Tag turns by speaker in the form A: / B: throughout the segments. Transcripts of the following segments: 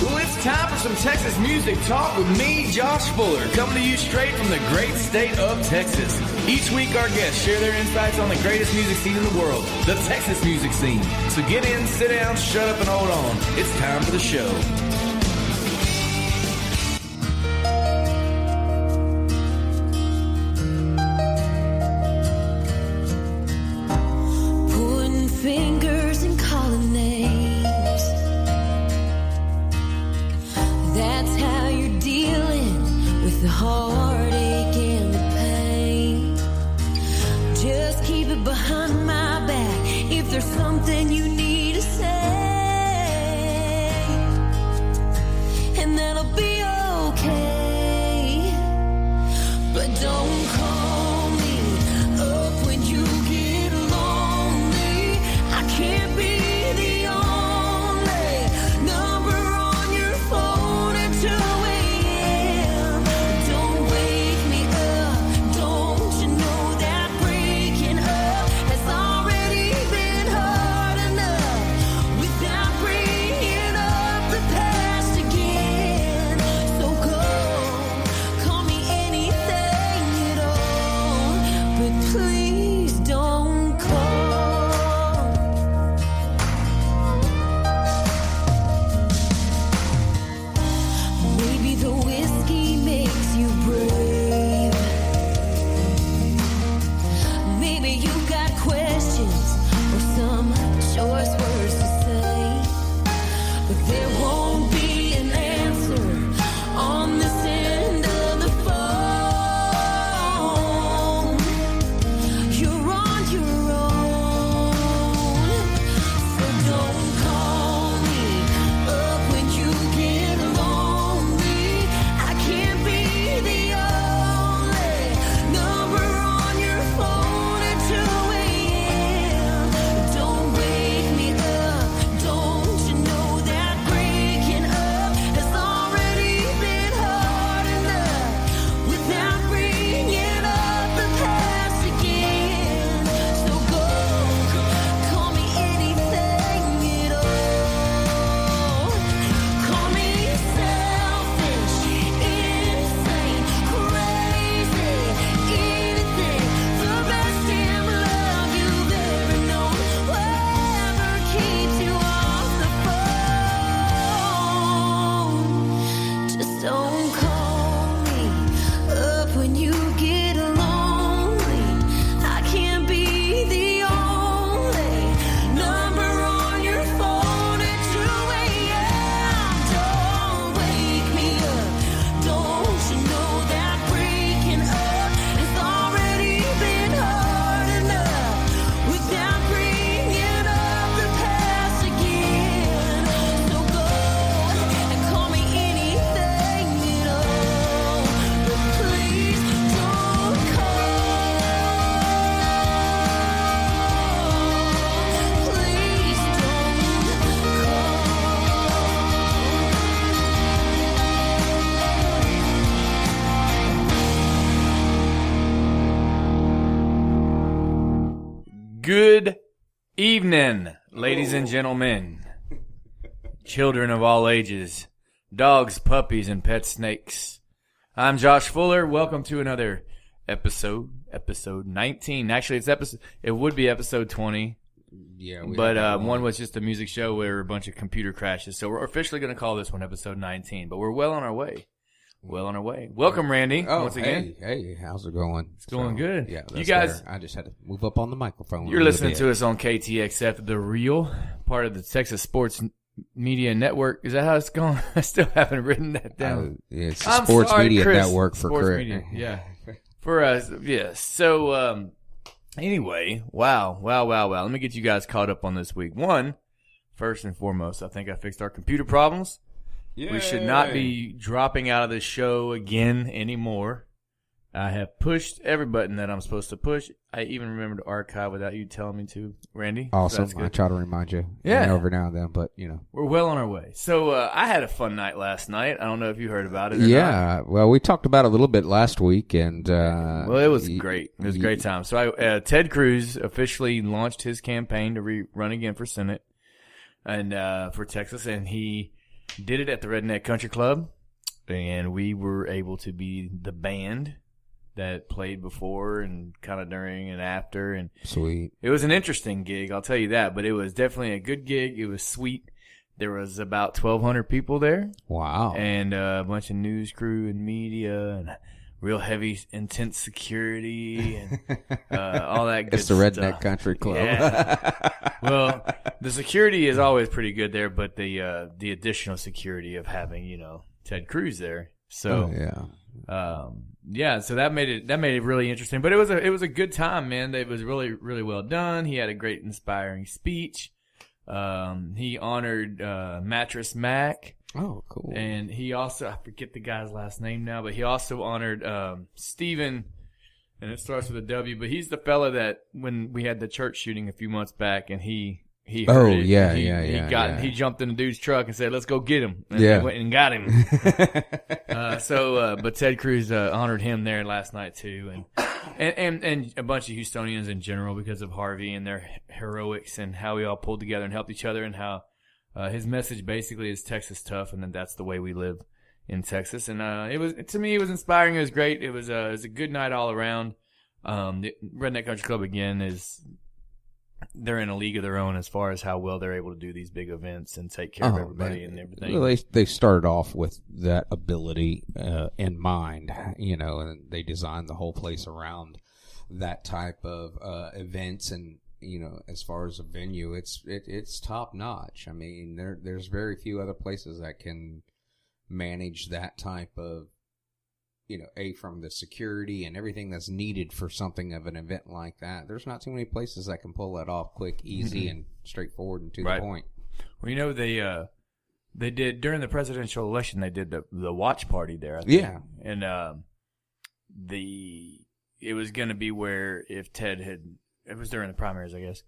A: Well, it's time for some Texas music talk with me, Josh Fuller, coming to you straight from the great state of Texas. Each week, our guests share their insights on the greatest music scene in the world, the Texas music scene. So get in, sit down, shut up, and hold on. It's time for the show.
B: Pointing fingers and calling names. That's how you're dealing with the heartache and the pain. Just keep it behind my back if there's something you need to say, and that'll be okay. But don't call me up when you get lonely. I can't be the only number on your phone at 2 a.m. Don't wake me up. Don't you know that breaking up has already been hard enough without bringing up the past again? So go, call me anything at all, but please don't call. Maybe the whiskey makes you brave. Maybe you got questions or some choice words to say, but there won't be an answer on this end of the phone. You're on your own, so don't call me up when you get lonely. I can't be the only number on your phone at 2 a.m. Don't wake me up. Don't you know that breaking up has already been hard enough without bringing up the past again? So go, call me anything at all. Call me selfish, insane, crazy, anything. The best damn love you've ever known. Whatever keeps you off the phone. Just don't call me up when you get lonely. I can't be the only number on your phone at 2 a.m. Don't wake me up. Don't you know that breaking up has already been hard enough without bringing up the past again? So go and call me anything at all, but please don't call. Please
A: Good evening, ladies and gentlemen, children of all ages, dogs, puppies, and pet snakes. I'm Josh Fuller. Welcome to another episode 19. Actually, it would be episode 20,
C: Yeah,
A: but one was just a music show where a bunch of computer crashes. So we're officially going to call this one episode 19, but we're well on our way. Welcome, Randy, once again.
C: Hey, how's it going?
A: It's going good.
C: Yeah,
A: You guys-
C: better. I just had to move up on the microphone.
A: You're listening to us on KTXF, The Real, part of the Texas Sports Media Network. Is that how it's going? I still haven't written that down.
C: It's the
A: I'm
C: Sports
A: sorry,
C: Media
A: Chris.
C: Network for
A: Sports
C: Chris.
A: Media, yeah. For us, yes. So, anyway, wow. Let me get you guys caught up on this week. First and foremost, I think I fixed our computer problems. We should not be dropping out of the show again anymore. I have pushed every button that I'm supposed to push. I even remember to archive without you telling me to, Randy.
C: Awesome.
A: So
C: I try to remind you
A: Yeah.
C: every now and then, but, you know.
A: we're well on our way. So I had a fun night last night. I don't know if you heard about it or
C: Yeah. Well, we talked about it a little bit last week, and
A: Well, it was great. It was a great time. So Ted Cruz officially launched his campaign to run again for Senate and for Texas, and he did it at the Redneck Country Club, and we were able to be the band that played before and kind of during and after. And
C: Sweet.
A: it was an interesting gig, I'll tell you that, but it was definitely a good gig. It was sweet. There was about 1,200 people there.
C: Wow.
A: And a bunch of news crew and media and real heavy, intense security and all that good
C: It's the
A: stuff.
C: Redneck Country Club.
A: Yeah. Well, the security is always pretty good there, but the additional security of having, Ted Cruz there. So, so that made it really interesting. But it was a good time, man. It was really, really well done. He had a great, inspiring speech. He honored Mattress Mac.
C: Oh, cool.
A: And he also, I forget the guy's last name now, but he also honored Stephen, and it starts with a W, but he's the fella that when we had the church shooting a few months back, and he heard it. He jumped in the dude's truck and said, "Let's go get him." And they went and got him. But Ted Cruz honored him there last night too, and a bunch of Houstonians in general because of Harvey and their heroics and how we all pulled together and helped each other, and how his message basically is Texas tough, and then that's the way we live in Texas. And it was inspiring. It was great. It was a good night all around. The Redneck Country Club again they're in a league of their own as far as how well they're able to do these big events and take care of everybody and everything.
C: Well, they started off with that ability in mind, and they designed the whole place around that type of events. And as far as a venue, it's top notch. I mean, there's very few other places that can manage that type of, from the security and everything that's needed for something of an event like that. There's not too many places that can pull that off quick, easy, and straightforward and to the point.
A: Well, they did during the presidential election. They did the watch party there. I think.
C: Yeah,
A: and it was going to be where if Ted it was during the primaries, I guess.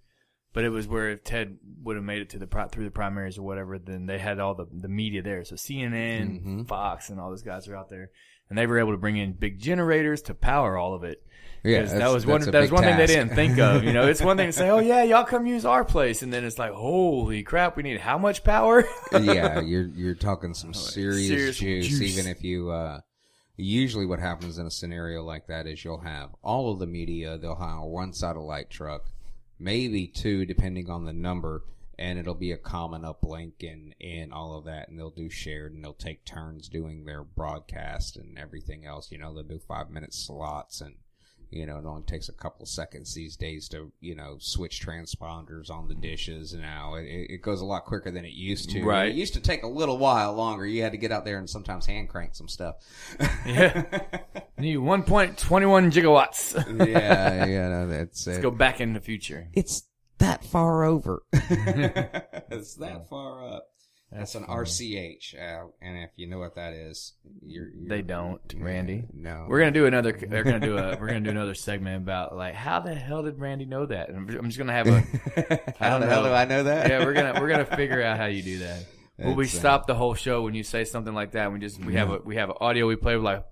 A: But it was where if Ted would have made it through the primaries or whatever, then they had all the media there. So CNN, Fox, and all those guys are out there. And they were able to bring in big generators to power all of it.
C: Yeah,
A: that was one thing they didn't think of. It's one thing to say, "Oh yeah, y'all come use our place," and then it's like, "Holy crap, we need how much power?"
C: Yeah, you're talking some serious juice. Even if you usually what happens in a scenario like that is you'll have all of the media. They'll hire one satellite truck, maybe two, depending on the number. And it'll be a common uplink and all of that, and they'll do shared, and they'll take turns doing their broadcast and everything else. They'll do 5-minute slots, and it only takes a couple of seconds these days to switch transponders on the dishes. Now it goes a lot quicker than it used to.
A: Right.
C: It used to take a little while longer. You had to get out there and sometimes hand crank some stuff.
A: Yeah. Need 1.21 gigawatts.
C: Yeah. Let's
A: go back in the future.
C: It's that far over. It's that far up. That's an funny. RCH, and if you know what that is,
A: they don't, Randy.
C: No,
A: we're gonna do another. We're gonna do another segment about like how the hell did Randy know that? And I'm just gonna have a.
C: How the hell do I know that?
A: Yeah, we're gonna figure out how you do that. Well, we stop the whole show when you say something like that. We have an audio we play like.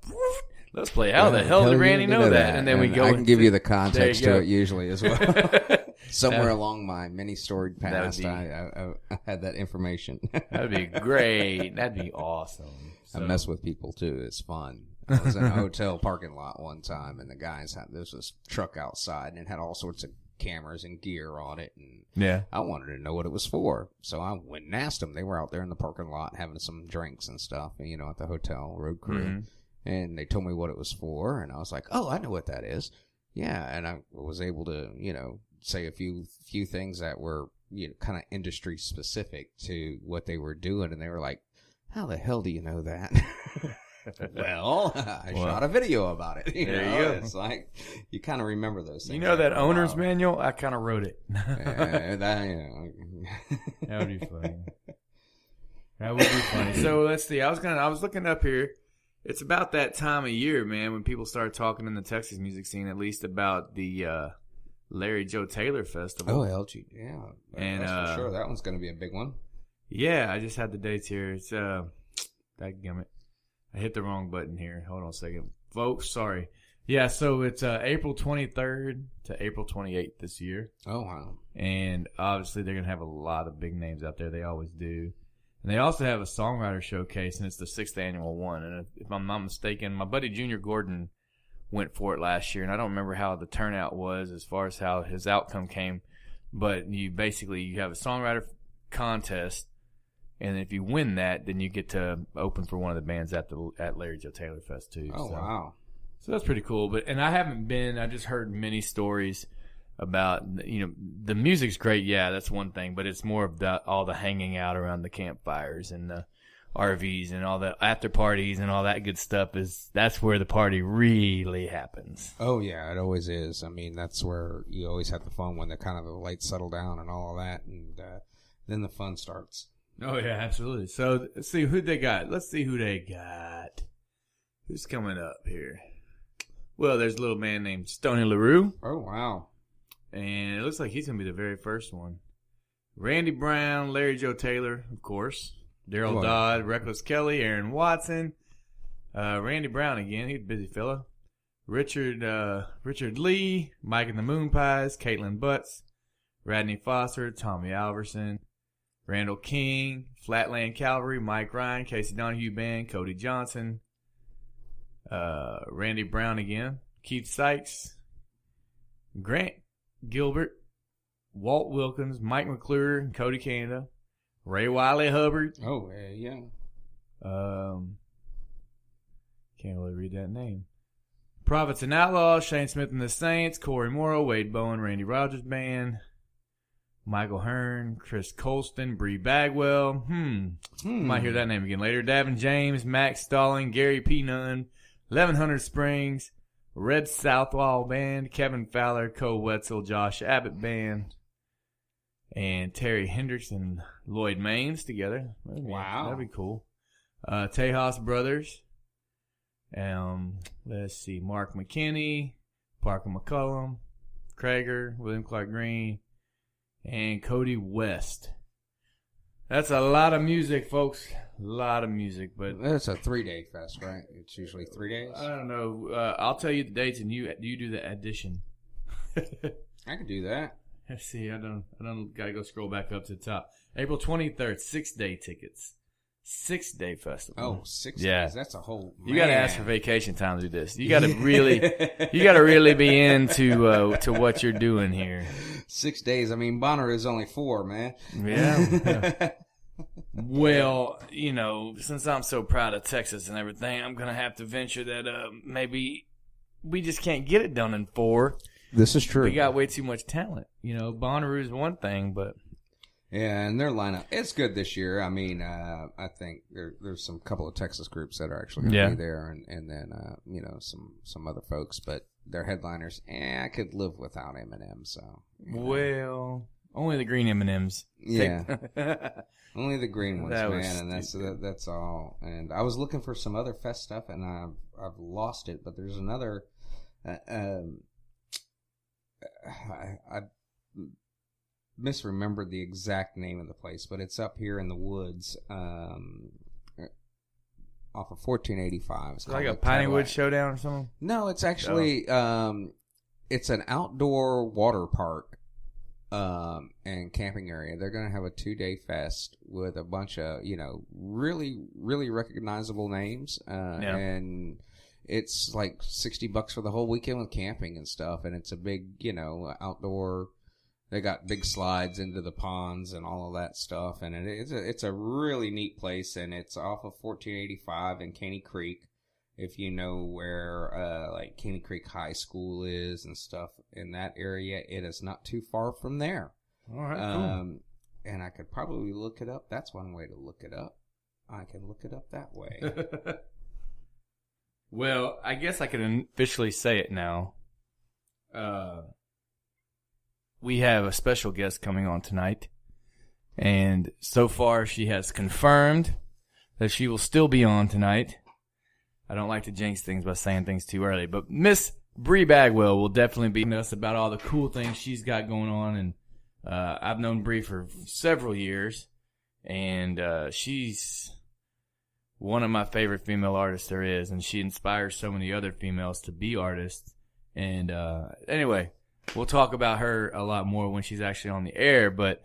A: Let's play. How the hell did Randy know that? And then we go.
C: I can give you the context to it usually as well. Somewhere along my many storied past, I had that information.
A: That'd be great. That'd be awesome.
C: I mess with people too. It's fun. I was in a hotel parking lot one time, and the guys there's this truck outside, and it had all sorts of cameras and gear on it, and I wanted to know what it was for. So I went and asked them. They were out there in the parking lot having some drinks and stuff, at the hotel road crew. Mm-hmm. And they told me what it was for, and I was like, "Oh, I know what that is." Yeah, and I was able to, say a few things that were, kind of industry specific to what they were doing, and they were like, "How the hell do you know that?" Well, I shot a video about it.
A: There you go.
C: It's like you kind of remember those things.
A: That owner's manual? I kind of wrote it.
C: That
A: would be funny. That would be funny. So let's see. I was looking up here. It's about that time of year, man, when people start talking in the Texas music scene, at least about the Larry Joe Taylor Festival.
C: Oh, LG, yeah.
A: And
C: that's for sure. That one's going to be a big one.
A: Yeah, I just had the dates here. It's dadgummit. I hit the wrong button here. Hold on a second. Folks, sorry. Yeah, so it's April 23rd to April 28th this year.
C: Oh, wow.
A: And obviously they're going to have a lot of big names out there. They always do. And they also have a songwriter showcase, and it's the 6th annual one. And if I'm not mistaken, my buddy Junior Gordon went for it last year, and I don't remember how the turnout was as far as how his outcome came. But you have a songwriter contest, and if you win that, then you get to open for one of the bands at Larry Joe Taylor Fest too.
C: Oh, wow.
A: So that's pretty cool. And I haven't been. I just heard many stories about, the music's great. Yeah, that's one thing. But it's more of all the hanging out around the campfires and the RVs and all the after parties and all that good stuff. That's where the party really happens.
C: Oh yeah, it always is. I mean, that's where you always have the fun when the lights settle down and all of that, and then the fun starts.
A: Oh yeah, absolutely. So let's see who they got. Who's coming up here? Well, there's a little man named Stoney LaRue.
C: Oh wow.
A: And it looks like he's going to be the very first one. Randy Brown, Larry Joe Taylor, of course. Daryl Dodd, Reckless Kelly, Aaron Watson. Randy Brown again. He's a busy fella. Richard Lee, Mike and the Moon Pies, Caitlin Butts, Radney Foster, Tommy Alverson, Randall King, Flatland Cavalry, Mike Ryan, Casey Donahue Band, Cody Johnson, Randy Brown again, Keith Sykes, Grant Gilbert, Walt Wilkins, Mike McClure, Cody Canada, Ray Wiley Hubbard.
C: Oh, yeah.
A: Can't really read that name. Prophets and Outlaws, Shane Smith and the Saints, Corey Morrow, Wade Bowen, Randy Rogers Band, Michael Hearn, Chris Colston, Bri Bagwell. Might hear that name again later. Davin James, Max Stalling, Gary P. Nunn, 1100 Springs, Red Southwall Band, Kevin Fowler, Cole Wetzel, Josh Abbott Band, and Terry Hendricks and Lloyd Maines together.
C: Wow.
A: That'd be cool. Tejas Brothers. Let's see. Mark McKinney, Parker McCullum, Krager, William Clark Green, and Cody West. That's a lot of music, folks. A lot of music, but
C: it's a 3-day fest, right? It's usually 3 days.
A: I don't know. I'll tell you the dates, and you do the addition.
C: I can do that.
A: Let's see. I don't gotta go scroll back up to the top. April 23rd, 6-day tickets. 6-day festival.
C: Oh, 6 days. That's a whole.
A: You got to ask for vacation time to do this. You got to really be into to what you're doing here.
C: 6 days. I mean, Bonner is only 4, man.
A: Yeah. Well, since I'm so proud of Texas and everything, I'm gonna have to venture that maybe we just can't get it done in 4.
C: This is true.
A: We got way too much talent. Bonnaroo is one thing, but.
C: Yeah, and their lineup, it's good this year. I mean, I think there's some couple of Texas groups that are actually going to be there, and then, some other folks, but their headliners, I could live without Eminem, so.
A: Well, only the green M&Ms.
C: Yeah. Only the green ones, man, and that's all. And I was looking for some other fest stuff, and I've lost it, but there's another, I misremembered the exact name of the place, but it's up here in the woods, off of 1485. It's
A: like a Pineywood Showdown or something?
C: No, it's actually it's an outdoor water park and camping area. They're going to have a 2-day fest with a bunch of really really recognizable names, and it's like $60 for the whole weekend with camping and stuff, and it's a big outdoor. They got big slides into the ponds and all of that stuff, and it's a really neat place, and it's off of 1485 in Caney Creek. If you know where like Caney Creek High School is and stuff in that area, it is not too far from there.
A: All right, cool.
C: And I could probably look it up. That's one way to look it up. I can look it up that way.
A: Well, I guess I can officially say it now. We have a special guest coming on tonight, and so far she has confirmed that she will still be on tonight. I don't like to jinx things by saying things too early, but Miss Bri Bagwell will definitely be with us about all the cool things she's got going on, and I've known Bri for several years, and she's one of my favorite female artists there is, and she inspires so many other females to be artists. And anyway, we'll talk about her a lot more when she's actually on the air, but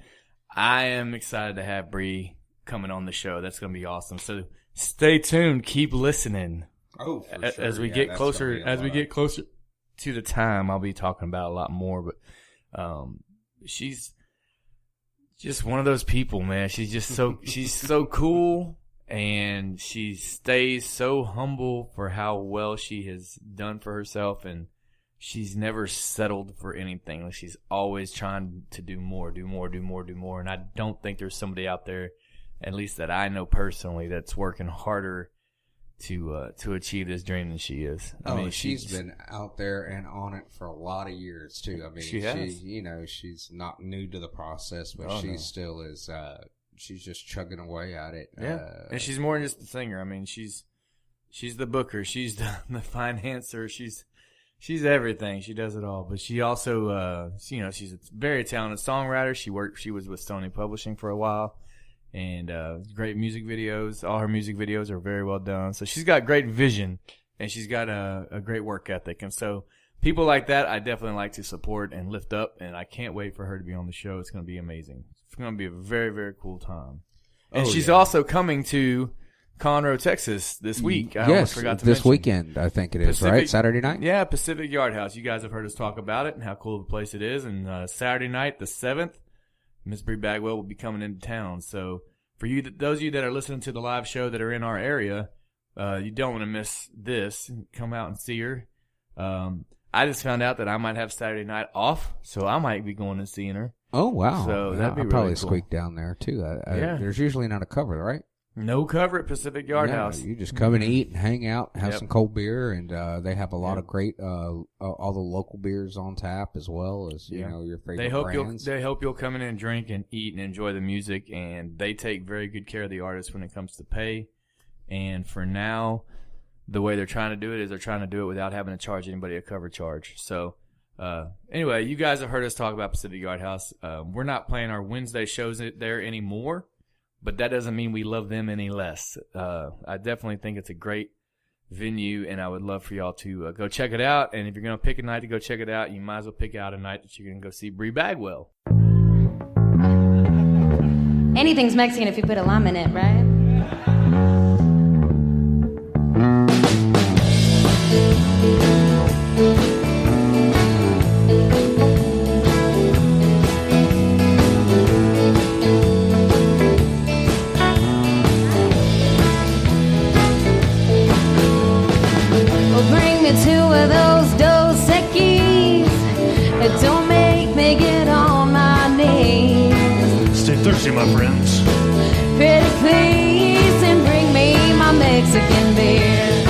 A: I am excited to have Bri coming on the show. That's going to be awesome. So stay tuned. Keep listening.
C: Oh, for sure.
A: As we get closer to the time, I'll be talking about a lot more. But she's just one of those people, man. She's just she's so cool, and she stays so humble for how well she has done for herself, and she's never settled for anything. Like, she's always trying to do more. And I don't think there's somebody out there, at least that I know personally, that's working harder to achieve this dream than she is. I mean,
C: she's been out there and on it for a lot of years too. I mean, she's not new to the process, but still is. She's just chugging away at it.
A: Yeah, and she's more than just the singer. I mean, she's the booker. She's the financer. She's everything. She does it all. But she also, she's a very talented songwriter. She was with Sony Publishing for a while, and great music videos. All her music videos are very well done. So she's got great vision, and she's got a great work ethic. And so people like that, I definitely like to support and lift up. And I can't wait for her to be on the show. It's going to be amazing. It's going to be a very, very cool time. And she's also coming to Conroe, Texas this week. I almost forgot to mention.
C: This weekend, I think it is, right? Saturday night?
A: Yeah, Pacific Yard House. You guys have heard us talk about it and how cool of a place it is. And Saturday night, the 7th, Miss Bri Bagwell will be coming into town. So for you, those of you that are listening to the live show that are in our area, you don't want to miss this. Come out and see her. I just found out that I might have Saturday night off, so I might be going and seeing her.
C: Oh, wow.
A: So that'd be
C: I'll
A: really
C: probably
A: cool.
C: squeak down there, too.
A: Yeah.
C: There's usually not a cover, right?
A: No cover at Pacific Yard House.
C: You just come and eat and hang out, have some cold beer, and they have a lot of great, all the local beers on tap as well as, your favorite brands.
A: They hope you'll come in and drink and eat and enjoy the music, and they take very good care of the artists when it comes to pay. And for now, the way they're trying to do it is they're trying to do it without having to charge anybody a cover charge. So, anyway, you guys have heard us talk about Pacific Yard House. We're not playing our Wednesday shows there anymore, but that doesn't mean we love them any less. I definitely think it's a great venue, and I would love for y'all to go check it out. And if you're going to pick a night to go check it out, you might as well pick out a night that you're going to go see Bri Bagwell.
D: Anything's Mexican if you put a lime in it, right?
B: Don't make me get on my knees.
E: Stay thirsty, my friends.
B: Pretty please, and bring me my Mexican beer.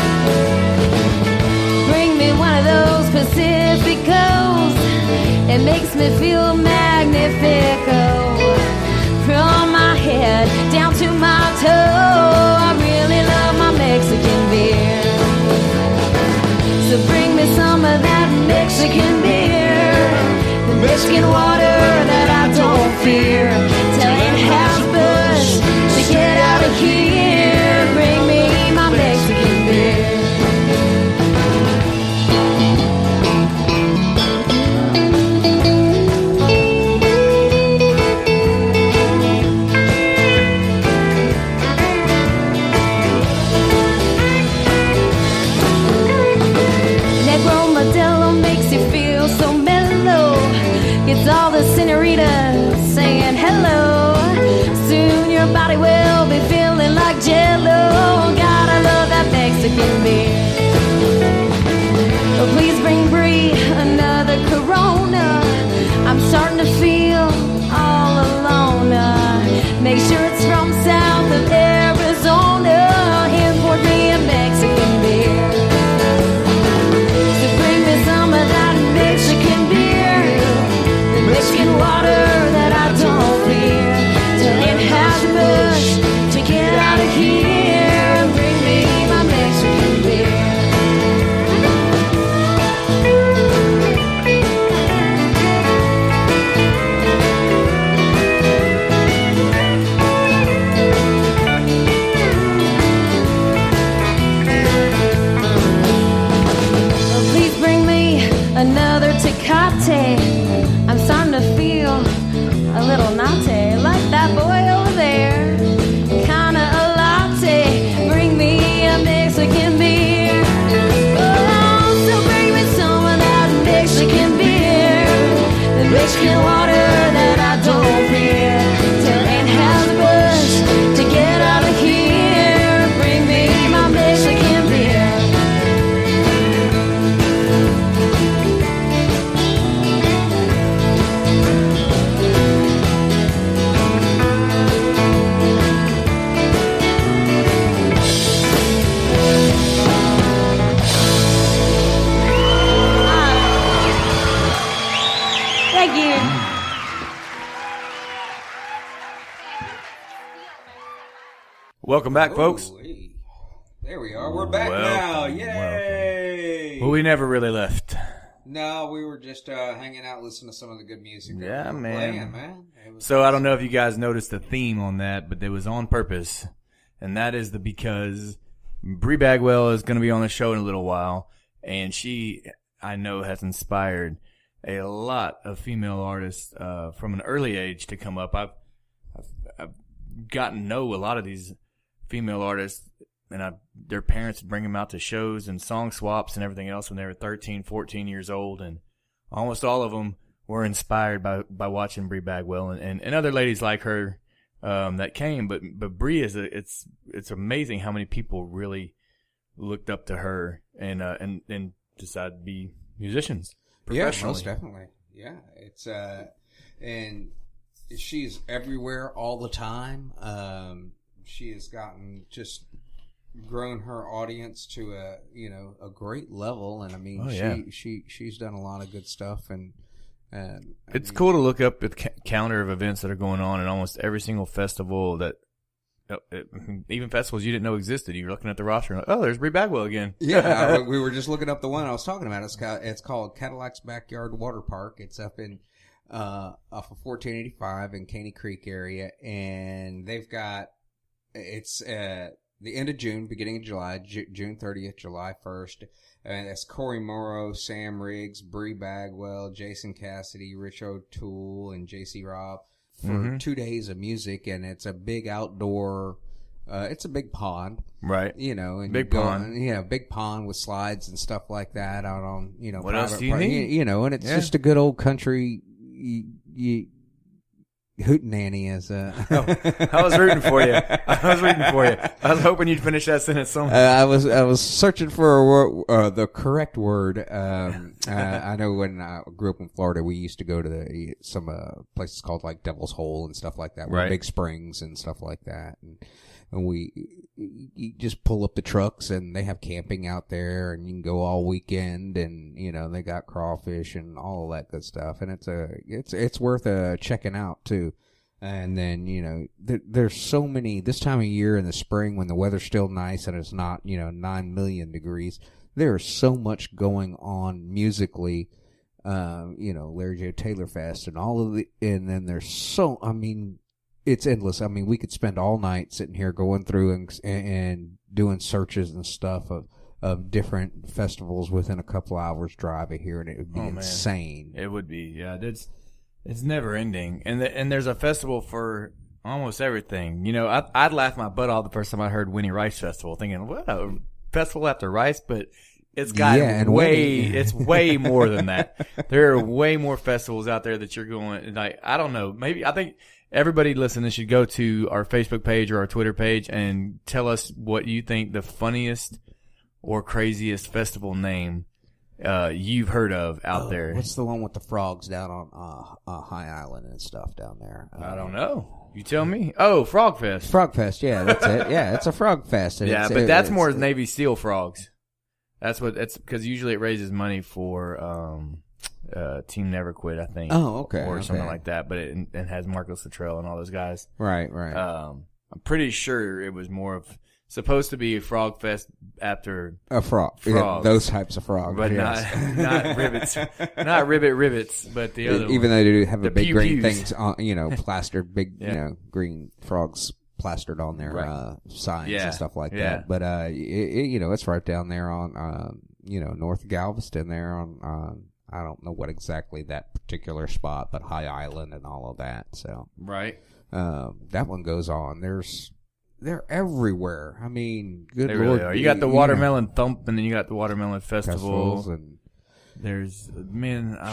B: Bring me one of those Pacificos. It makes me feel magnifico. From my head down to my toe, I really love my Mexican beer. So bring me some of that Mexican beer. Mexican water that I don't fear. Tell Anheuser-Busch to get out of here. Bring me my Mexican beer. Negro Modelo makes you feel so mellow. It's all the
A: Welcome back, folks.
C: Hey. There we are. We're back now. Yay!
A: Well, we never really left.
C: No, we were just hanging out, listening to some of the good music that
A: Yeah,
C: we were
A: man.
C: playing, man.
A: So I don't know if you guys noticed the theme on that, but it was on purpose. And that is because Bri Bagwell is going to be on the show in a little while. And she, I know, has inspired a lot of female artists from an early age to come up. I've gotten to know a lot of these female artists, and their parents would bring them out to shows and song swaps and everything else when they were 13, 14 years old. And almost all of them were inspired by watching Bri Bagwell and other ladies like her that came. But Bri it's amazing how many people really looked up to her and decided to be musicians professionally.
C: Yeah, most definitely. Yeah, it's and she's everywhere all the time. She has grown her audience to a great level, and I mean she's done a lot of good stuff, and it's
A: cool to look up the calendar of events that are going on in almost every single festival that. Even festivals you didn't know existed. You were looking at the roster and like, oh, there's Bri Bagwell again.
C: Yeah, we were just looking up the one I was talking about. It's called Cadillac's Backyard Water Park. It's up in off of 1485 in Caney Creek area, and they've got it's the end of June, beginning of July, June 30th, July 1st, and that's Corey Morrow, Sam Riggs, Bri Bagwell, Jason Cassidy, Rich O'Toole, and J.C. Robb. For 2 days of music, and it's a big outdoor, it's a big pond.
A: Right.
C: And
A: big pond.
C: Big pond with slides and stuff like that out on,
A: what else do you need?
C: And it's just a good old country, hootenanny as
A: I was rooting for you. I was hoping you'd finish that sentence somewhere.
C: I was searching for the correct word. I know when I grew up in Florida, we used to go to some places called like Devil's Hole and stuff like that, with big springs and stuff like that, and you just pull up the trucks and they have camping out there, and you can go all weekend, and they got crawfish and all of that good stuff, and it's worth checking out too. And then there's so many this time of year in the spring when the weather's still nice and it's not 9 million degrees. There's so much going on musically, Larry J. Taylor Fest and all of and then there's it's endless. I mean, we could spend all night sitting here going through and doing searches and stuff of different festivals within a couple hours drive of here, and it would be insane.
A: It would be, yeah. It's never ending, and there's a festival for almost everything. I'd laugh my butt off the first time I heard Winnie Rice Festival, thinking, what, a festival after Rice? But it's got it's way more than that. There are way more festivals out there that you're going, like, I don't know, I think everybody listening should go to our Facebook page or our Twitter page and tell us what you think the funniest or craziest festival name you've heard of out there.
C: What's the one with the frogs down on High Island and stuff down there?
A: I don't know. You tell me. Oh, Frog Fest.
C: Frog Fest, yeah, that's it. Yeah, it's a Frog Fest.
A: Yeah, but that's more Navy SEAL frogs. That's because usually it raises money for Team Never Quit, I think.
C: Oh, okay.
A: Or something like that. But it has Marcus Luttrell and all those guys.
C: Right.
A: I'm pretty sure it was more of supposed to be a Frog Fest after
C: a frog. Yeah, those types of frogs,
A: but not rivets, not rivets, but the other.
C: Even though they do have a big green
A: pews.
C: things on, plastered, big, green frogs plastered on their signs and stuff like that. But it's right down there on north of Galveston there on I don't know what exactly that particular spot, but High Island and all of that. So that one goes on. They're everywhere. I mean, good
A: they
C: Lord.
A: Really are. You got the Watermelon Thump, and then you got the Watermelon Festival.
C: And
A: there's,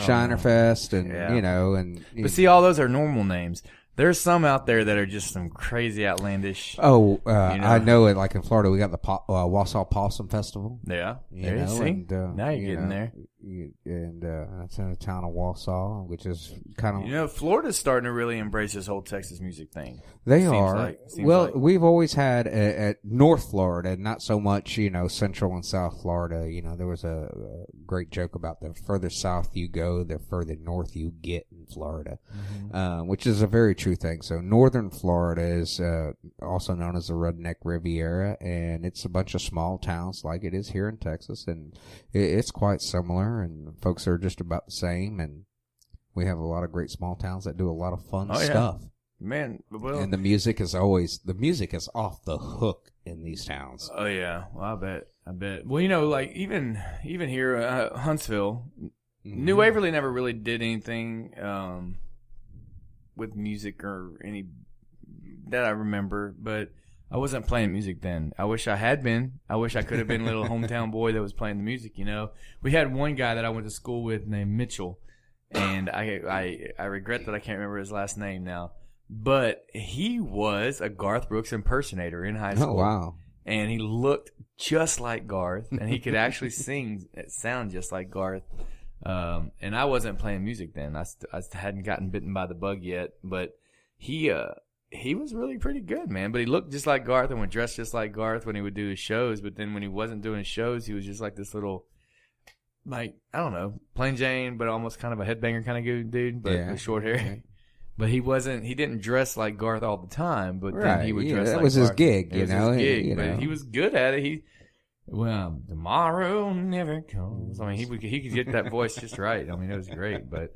C: Shiner Fest, and,
A: But see, all those are normal names. There's some out there that are just some crazy outlandish.
C: Oh, I know it. Like in Florida, we got the Wausau Possum Festival.
A: Yeah. There you see.
C: And,
A: now you're getting there.
C: and it's in the town of Wausau, which is kind of
A: Florida's starting to really embrace this whole Texas music thing.
C: They are. We've always had at North Florida, not so much Central and South Florida. There was a great joke about the further south you go, the further north you get in Florida, which is a very true thing. So Northern Florida is also known as the Redneck Riviera, and it's a bunch of small towns like it is here in Texas, and it's quite similar, and folks are just about the same, and we have a lot of great small towns that do a lot of fun stuff.
A: Man,
C: and the music is off the hook in these towns.
A: Oh yeah, well I bet. Well, like even here, Huntsville, New Waverly never really did anything with music or any that I remember, but I wasn't playing music then. I wish I had been. I wish I could have been a little hometown boy that was playing the music. We had one guy that I went to school with named Mitchell, and I regret that I can't remember his last name now. But he was a Garth Brooks impersonator in high school.
C: Oh, wow.
A: And he looked just like Garth, and he could actually sound just like Garth. And I wasn't playing music then. I hadn't gotten bitten by the bug yet, but he was really pretty good, man. But he looked just like Garth and would dress just like Garth when he would do his shows. But then when he wasn't doing his shows, he was just like this little, like, I don't know, plain Jane, but almost kind of a headbanger kind of dude, but with short hair. Yeah. But he didn't dress like Garth all the time, but then he would dress like Garth.
C: That was his gig,
A: His gig, but he was good at it. Tomorrow never comes. I mean, he could get that voice just right. I mean, it was great, but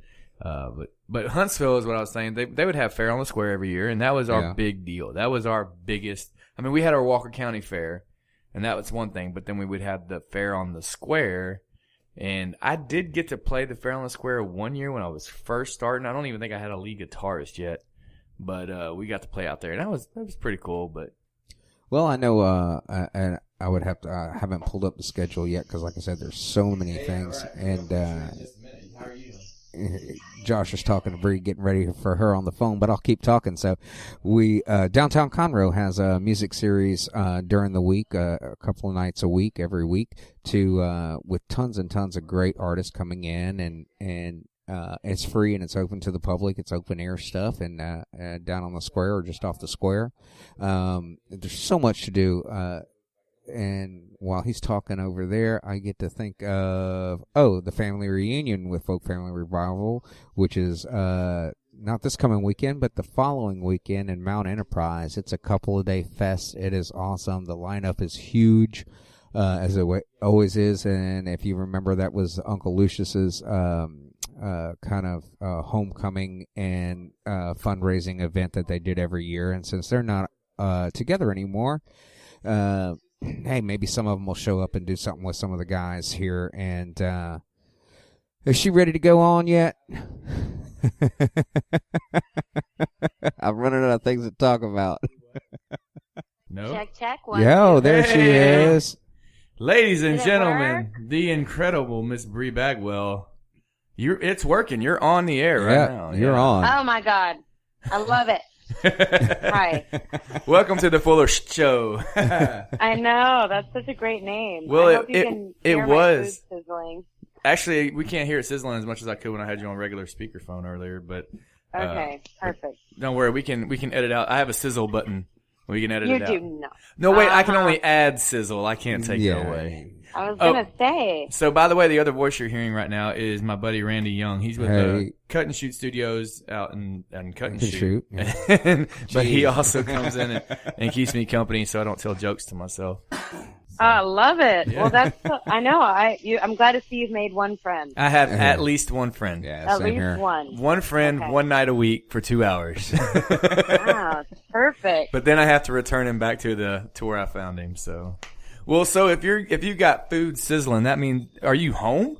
A: Huntsville is what I was saying. They would have Fair on the Square every year, and that was our big deal. That was our biggest. I mean, we had our Walker County Fair, and that was one thing. But then we would have the Fair on the Square, and I did get to play the Fair on the Square one year when I was first starting. I don't even think I had a lead guitarist yet, but we got to play out there, and that was pretty cool. But
C: well, I know, and I would have to. I haven't pulled up the schedule yet because, like I said, there's so many things, and.
A: How are you?
C: Josh is talking to Bri, getting ready for her on the phone, but I'll keep talking. So we Downtown Conroe has a music series during the week, a couple of nights a week, every week, with tons and tons of great artists coming in, and it's free and it's open to the public. It's open air stuff, and down on the square or just off the square. There's so much to do. And while he's talking over there, I get to think of, the family reunion with Folk Family Revival, which is not this coming weekend, but the following weekend in Mount Enterprise. It's a couple of day fest. It is awesome. The lineup is huge, as it always is. And if you remember, that was Uncle Lucius's kind of homecoming and fundraising event that they did every year. And since they're not together anymore, hey, maybe some of them will show up and do something with some of the guys here. And is she ready to go on yet? I'm running out of things to talk about.
A: No.
D: Check.
C: Yo, there she is.
A: Ladies and gentlemen, the incredible Miss Bri Bagwell. It's working. You're on the air right now.
C: You're on.
D: Oh, my God. I love it. Hi.
A: Welcome to the Fuller Show.
D: I know. That's such a great name.
A: Well,
D: I hope you can hear my food sizzling.
A: Actually, we can't hear it sizzling as much as I could when I had you on regular speakerphone earlier, but
D: okay, perfect.
A: Don't worry, we can edit out. I have a sizzle button. We can edit it out.
D: You do not.
A: No, wait, I can only add sizzle. I can't take it away.
D: I was going to say.
A: So, by the way, the other voice you're hearing right now is my buddy Randy Young. He's with Cut and Shoot Studios out in Cut and Shoot. Yeah. But he also comes in and keeps me company so I don't tell jokes to myself.
D: I love it. Yeah. Well, I know. I'm glad to see you've made one friend.
A: I have at least one friend.
C: Yeah,
D: at least
C: here.
D: one.
A: One friend, one night a week for 2 hours.
D: Wow, perfect.
A: But then I have to return him back to where I found him. So, well, so if you got food sizzling, that means are you home?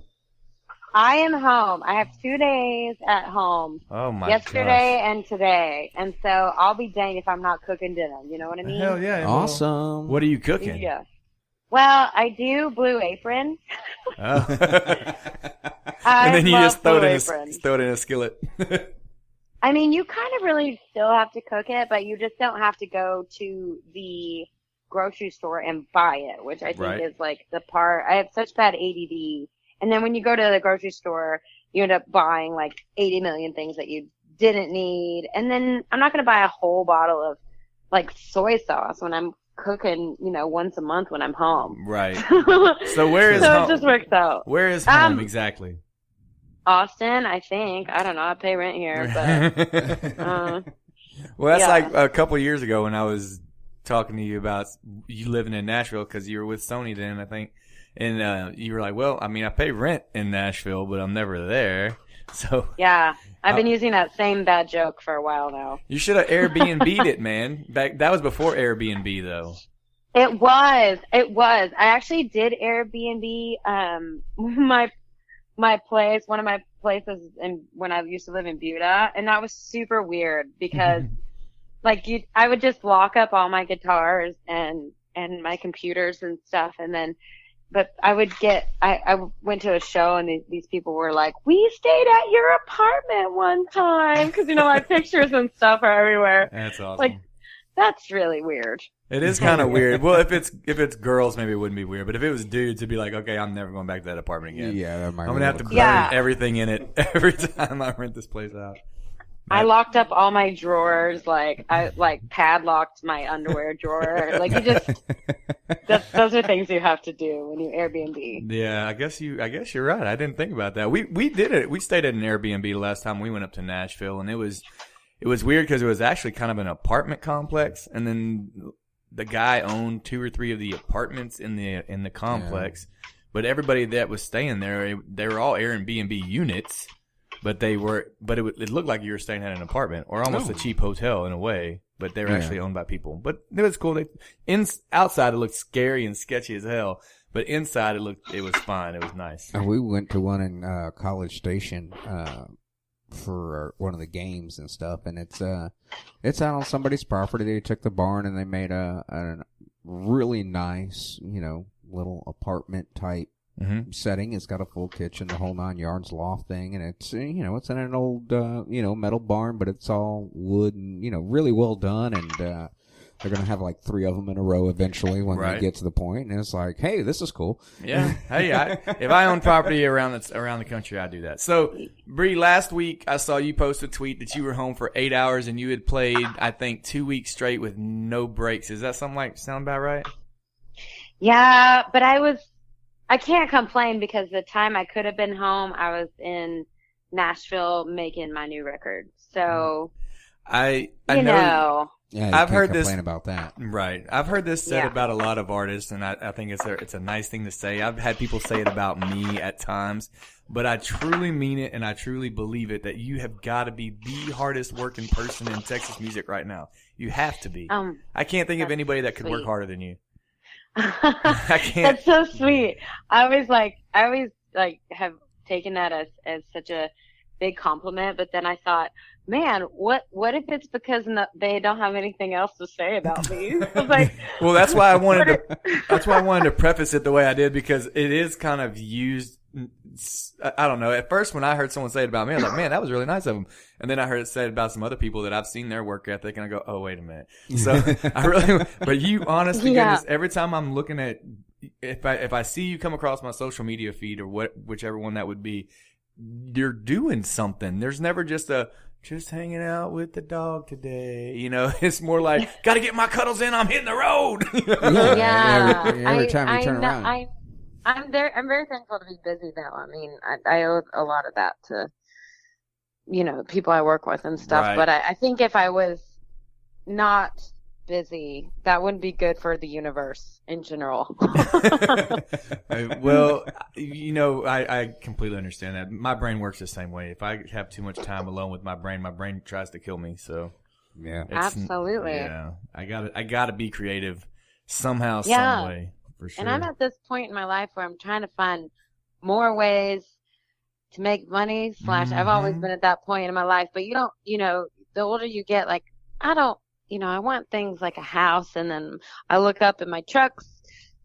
D: I am home. I have 2 days at home.
A: Oh my!
D: Yesterday and today, and so I'll be dang if I'm not cooking dinner. You know what I mean?
A: Hell yeah!
C: Awesome.
A: What are you cooking?
D: Yeah. Well, I do Blue Apron.
A: Oh. And then you just throw it in a skillet.
D: I mean, you kind of really still have to cook it, but you just don't have to go to the grocery store and buy it, which I think is like the part. I have such bad ADD, And then when you go to the grocery store, you end up buying like 80 million things that you didn't need. And then I'm not going to buy a whole bottle of like soy sauce when I'm cooking, once a month when I'm home.
A: Right. So where is
D: so
A: home?
D: It just works out.
A: Where is home exactly?
D: Austin, I think. I don't know. I pay rent here, but.
A: Well, that's like a couple of years ago when I was talking to you about you living in Nashville because you were with Sony then, I think. And you were like, well, I mean, I pay rent in Nashville, but I'm never there. So
D: yeah, I've been using that same bad joke for a while now.
A: You should have Airbnb'd it, man. That was before Airbnb, though.
D: It was. I actually did Airbnb. My place, one of my places, when I used to live in Buda, and that was super weird because, I would just lock up all my guitars and my computers and stuff, and then. But I went to a show and these people were like, we stayed at your apartment one time. Cause my pictures and stuff are everywhere.
A: That's awesome.
D: Like, that's really weird.
A: It is kind of weird. Well, if it's girls, maybe it wouldn't be weird. But if it was dudes, it'd be like, okay, I'm never going back to that apartment again.
C: Yeah, that might
A: I'm going to have to burn everything in it every time I rent this place out.
D: I locked up all my drawers, I padlocked my underwear drawer. Those are things you have to do when you Airbnb.
A: Yeah, I guess you're right. I didn't think about that. We did it. We stayed at an Airbnb the last time we went up to Nashville, and it was weird because it was actually kind of an apartment complex, and then the guy owned 2 or 3 of the apartments in the complex, but everybody that was staying there, they were all Airbnb units. But it looked like you were staying at an apartment or almost a cheap hotel in a way. But they were actually owned by people. But it was cool. Outside it looked scary and sketchy as hell. But inside it was fine. It was nice.
C: We went to one in College Station for one of the games and stuff, and it's out on somebody's property. They took the barn and they made a really nice, little apartment type. Mm-hmm. Setting. It's got a full kitchen, the whole 9 yards, loft thing, and it's it's in an old metal barn, but it's all wood and really well done. And they're gonna have like 3 of them in a row eventually when they get to the point. And it's like, hey, this is cool.
A: Yeah. Hey, if I own property around the country, I do that. So, Bri, last week I saw you post a tweet that you were home for 8 hours and you had played, I think, 2 weeks straight with no breaks. Is that sound about right?
D: Yeah, but I can't complain because the time I could have been home, I was in Nashville making my new record. So,
A: I know.
C: Yeah,
A: I've heard
C: complain
A: this
C: about that.
A: Right. I've heard this said about a lot of artists, and I think it's a nice thing to say. I've had people say it about me at times, but I truly mean it and I truly believe it that you have got to be the hardest working person in Texas music right now. You have to be. I can't think of anybody that could work harder than you. I can't.
D: That's so sweet. I always have taken that as such a big compliment, but then I thought, man, what if it's because they don't have anything else to say about me? I was like,
A: well, that's why I wanted to preface it the way I did, because it is kind of used. I don't know. At first, when I heard someone say it about me, I was like, man, that was really nice of them. And then I heard it said about some other people that I've seen their work ethic, and I go, oh, wait a minute. So but you, honestly, goodness, every time I'm looking at, if I see you come across my social media feed or whichever one that would be, you're doing something. There's never just hanging out with the dog today. It's more like, got to get my cuddles in. I'm hitting the road.
D: Yeah.
C: Every time you turn around.
D: I'm very thankful to be busy though. I mean, I owe a lot of that to, people I work with and stuff.
A: Right.
D: But I think if I was not busy, that wouldn't be good for the universe in general.
A: Well, I completely understand that. My brain works the same way. If I have too much time alone with my brain tries to kill me. So
C: yeah,
D: absolutely.
A: Yeah, I gotta be creative somehow, some way. For sure.
D: And I'm at this point in my life where I'm trying to find more ways to make money / I've always been at that point in my life, but the older you get, like, I want things like a house, and then I look up and my truck's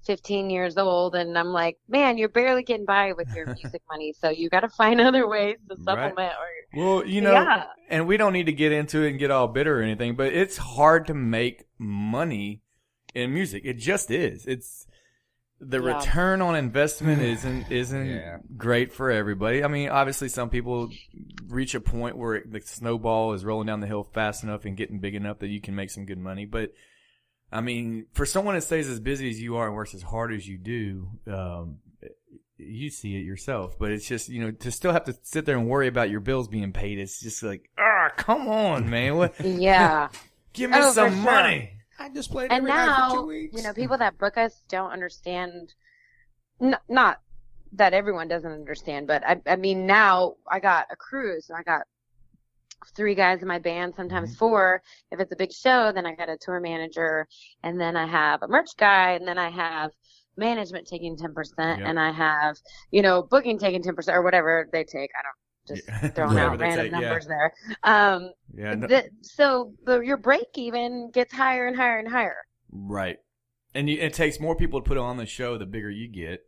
D: 15 years old and I'm like, man, you're barely getting by with your music money. So you got to find other ways to supplement.
A: Well, and we don't need to get into it and get all bitter or anything, but it's hard to make money in music. It just is. the return on investment isn't great for everybody. I mean, obviously some people reach a point where the snowball is rolling down the hill fast enough and getting big enough that you can make some good money. But I mean, for someone that stays as busy as you are and works as hard as you do, you see it yourself. But it's just, to still have to sit there and worry about your bills being paid, it's just like, come on, man. What?
D: Yeah.
A: Give me some money.
C: I just played
D: and
C: every night
D: now,
C: for 2 weeks.
D: People that book us don't understand. Not that everyone doesn't understand, but I mean, now I got a crew, so I got 3 guys in my band, sometimes 4. If it's a big show, then I got a tour manager, and then I have a merch guy, and then I have management taking 10%, and I have, booking taking 10% or whatever they take. I don't. Just throwing out random numbers there. So your break even gets higher and higher and higher.
A: Right. And it takes more people to put on the show the bigger you get.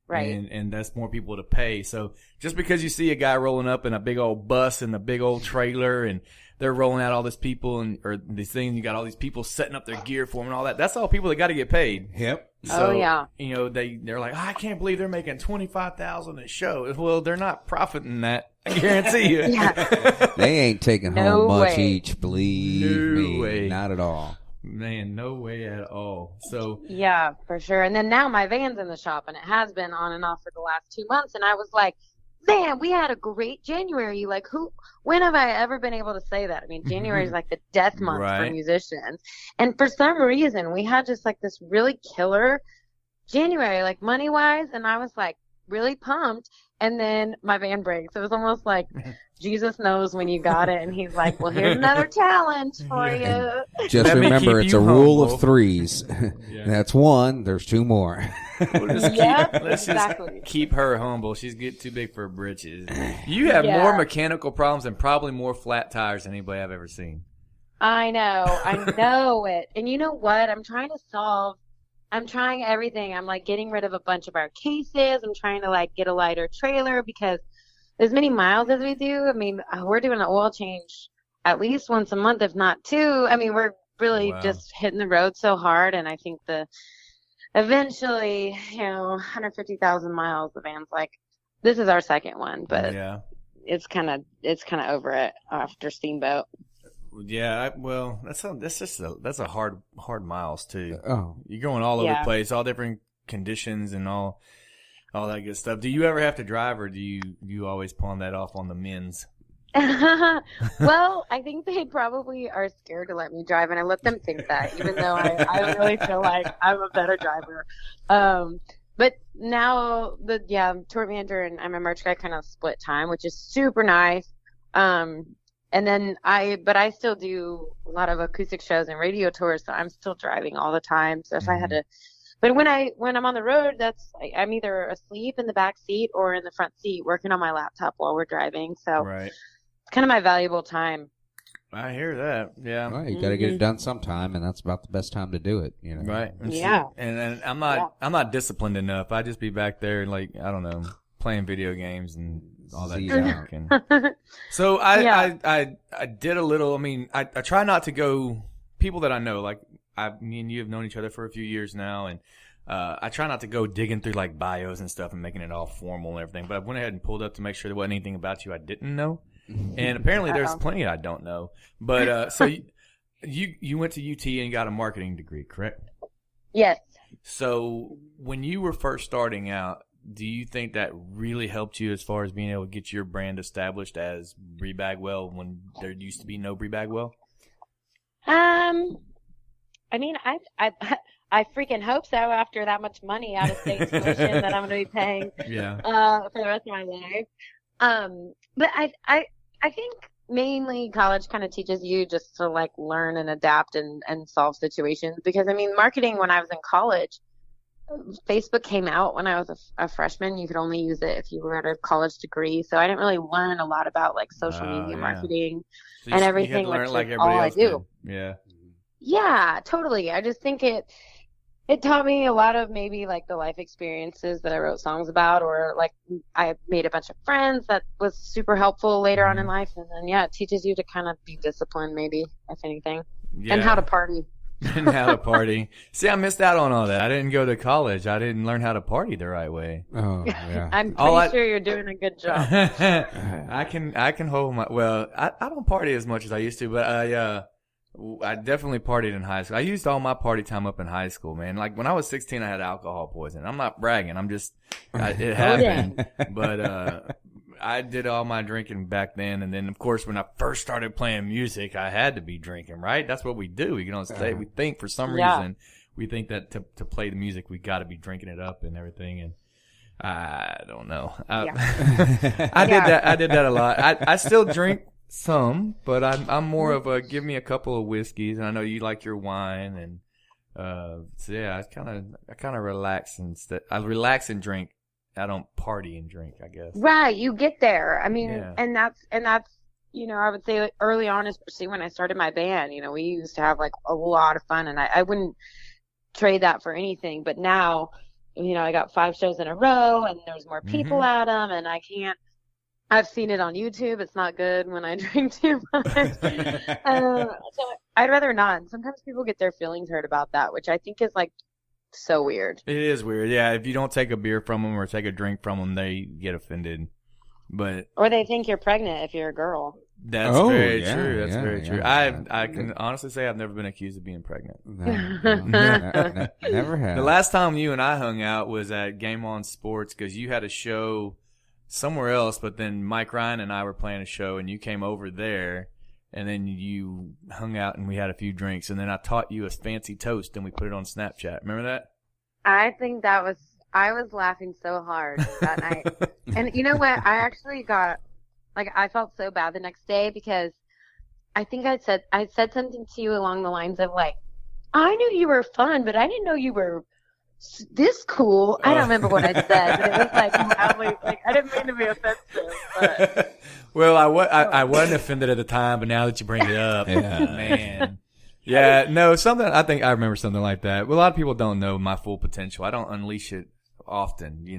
D: Right.
A: And that's more people to pay. So just because you see a guy rolling up in a big old bus and a big old trailer and they're rolling out all this people or these things, you got all these people setting up their gear for them and all that. That's all people that got to get paid.
C: Yep.
A: So, they're like, I can't believe they're making $25,000 a show. Well, they're not profiting that. I guarantee you.
C: They ain't taking home much
D: way.
C: each, believe me.
A: Way.
C: Not at all.
A: Man, no way at all. So
D: yeah, for sure. And then now my van's in the shop, and it has been on and off for the last 2 months. And I was like, man, we had a great January. Like, when have I ever been able to say that? I mean, January is like the death month for musicians. And for some reason, we had just like this really killer January, like money wise. And I was like really pumped. And then my van breaks. It was almost like Jesus knows when you got it. And he's like, well, here's another challenge for you.
C: Just remember, it's a rule of 3s. That's 1. There's 2 more.
A: Let's just keep her humble. She's getting too big for her britches. You have more mechanical problems and probably more flat tires than anybody I've ever seen.
D: I know it. And you know what? I'm trying everything. I'm like getting rid of a bunch of our cases. I'm trying to like get a lighter trailer because as many miles as we do, I mean, we're doing an oil change at least once a month, if not 2. I mean, we're really just hitting the road so hard. And I think eventually, 150,000 miles, the van's like, this is our second one, but it's kind of over it after Steamboat.
A: Yeah, that's a hard miles too.
C: Oh,
A: you're going all over the place, all different conditions and all that good stuff. Do you ever have to drive, or do you always pawn that off on the men's?
D: Well, I think they probably are scared to let me drive, and I let them think that, even though I really feel like I'm a better driver. But now tour manager and I'm a merch guy kind of split time, which is super nice. And then I still do a lot of acoustic shows and radio tours, so I'm still driving all the time. So if I had to, but when I'm on the road, I'm either asleep in the back seat or in the front seat working on my laptop while we're driving. So it's kind of my valuable time.
A: I hear that. Yeah.
C: Well, you got to get it done sometime, and that's about the best time to do it.
A: Right.
D: Yeah.
A: And I'm not disciplined enough. I just be back there and like, I don't know, playing video games and all that junk. So I did a little. I mean, I try not to go. People that I know, like me and you have known each other for a few years now, and I try not to go digging through like bios and stuff and making it all formal and everything. But I went ahead and pulled up to make sure there wasn't anything about you I didn't know, and apparently there's plenty I don't know. But so you went to UT and got a marketing degree, correct?
D: Yes.
A: So when you were first starting out, do you think that really helped you as far as being able to get your brand established as Bri Bagwell when there used to be no Bri Bagwell?
D: I mean, I freaking hope so after that much money out of state tuition that I'm going to be paying for the rest of my life. But I think mainly college kind of teaches you just to like learn and adapt and solve situations, because I mean, marketing when I was in college, Facebook came out when I was a freshman. You could only use it if you were at a college degree. So I didn't really learn a lot about like social media marketing and everything, which is all I do.
A: Yeah.
D: Yeah, totally. I just think it taught me a lot of maybe like the life experiences that I wrote songs about, or like I made a bunch of friends that was super helpful later on in life. And then, it teaches you to kind of be disciplined maybe, if anything, and how to party.
A: Didn't know how to party. See, I missed out on all that. I didn't go to college. I didn't learn how to party the right way.
C: Oh, yeah.
D: I'm pretty sure you're doing a good job.
A: I can hold my, well, I don't party as much as I used to, but I definitely partied in high school. I used all my party time up in high school, man. Like when I was 16, I had alcohol poisoning. I'm not bragging. I'm just, it happened. But, I did all my drinking back then, and then of course when I first started playing music, I had to be drinking, right? That's what we do. We don't say, we think for some reason, we think that to play the music, we got to be drinking it up and everything, and I don't know. I did that a lot. I still drink some, but I'm more of a give me a couple of whiskeys, and I know you like your wine, and so yeah, I kind of relax I relax and drink. I don't party and drink, I guess.
D: Right, you get there. I mean, and that's, I would say early on, especially when I started my band, we used to have like a lot of fun, and I wouldn't trade that for anything. But now, I got 5 shows in a row, and there's more people at them, and I've seen it on YouTube. It's not good when I drink too much. So I'd rather not. Sometimes people get their feelings hurt about that, which I think is like so weird.
A: It is weird. Yeah, if you don't take a beer from them or take a drink from them, they get offended.
D: Or they think you're pregnant if you're a girl.
A: That's very true. That's very true. I can honestly say I've never been accused of being pregnant.
C: Never have.
A: The last time you and I hung out was at Game On Sports because you had a show somewhere else, but then Mike Ryan and I were playing a show, and you came over there, and then you hung out, and we had a few drinks, and then I taught you a fancy toast, and we put it on Snapchat. Remember that?
D: I think I was laughing so hard that night. And you know what? I actually I felt so bad the next day because I think I said something to you along the lines of like, I knew you were fun, but I didn't know you were this cool. I don't remember what I said, but it was like I didn't mean to be offensive, but.
A: Well, I wasn't offended at the time, but now that you bring it up, man. Yeah, no, I think I remember something like that. Well, a lot of people don't know my full potential. I don't unleash it often,
D: I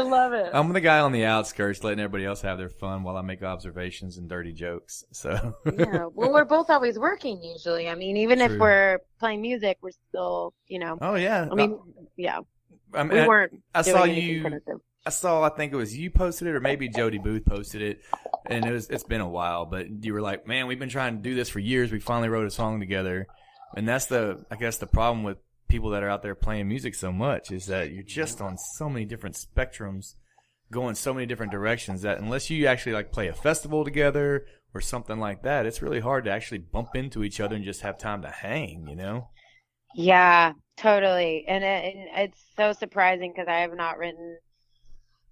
D: love it.
A: I'm the guy on the outskirts letting everybody else have their fun while I make observations and dirty jokes. So.
D: Yeah, well, we're both always working usually. I mean, even if we're playing music, we're still,
A: Oh, yeah.
D: I mean, yeah.
A: I mean,
D: we weren't
A: I
D: doing
A: saw
D: anything
A: you.
D: primitive.
A: I think it was you posted it or maybe Jody Booth posted it, and it's been a while, but you were like, man, we've been trying to do this for years. We finally wrote a song together. And that's I guess the problem with people that are out there playing music so much is that you're just on so many different spectrums, going so many different directions that unless you actually like play a festival together or something like that, it's really hard to actually bump into each other and just have time to hang,
D: Yeah, totally. And it's so surprising because I have not written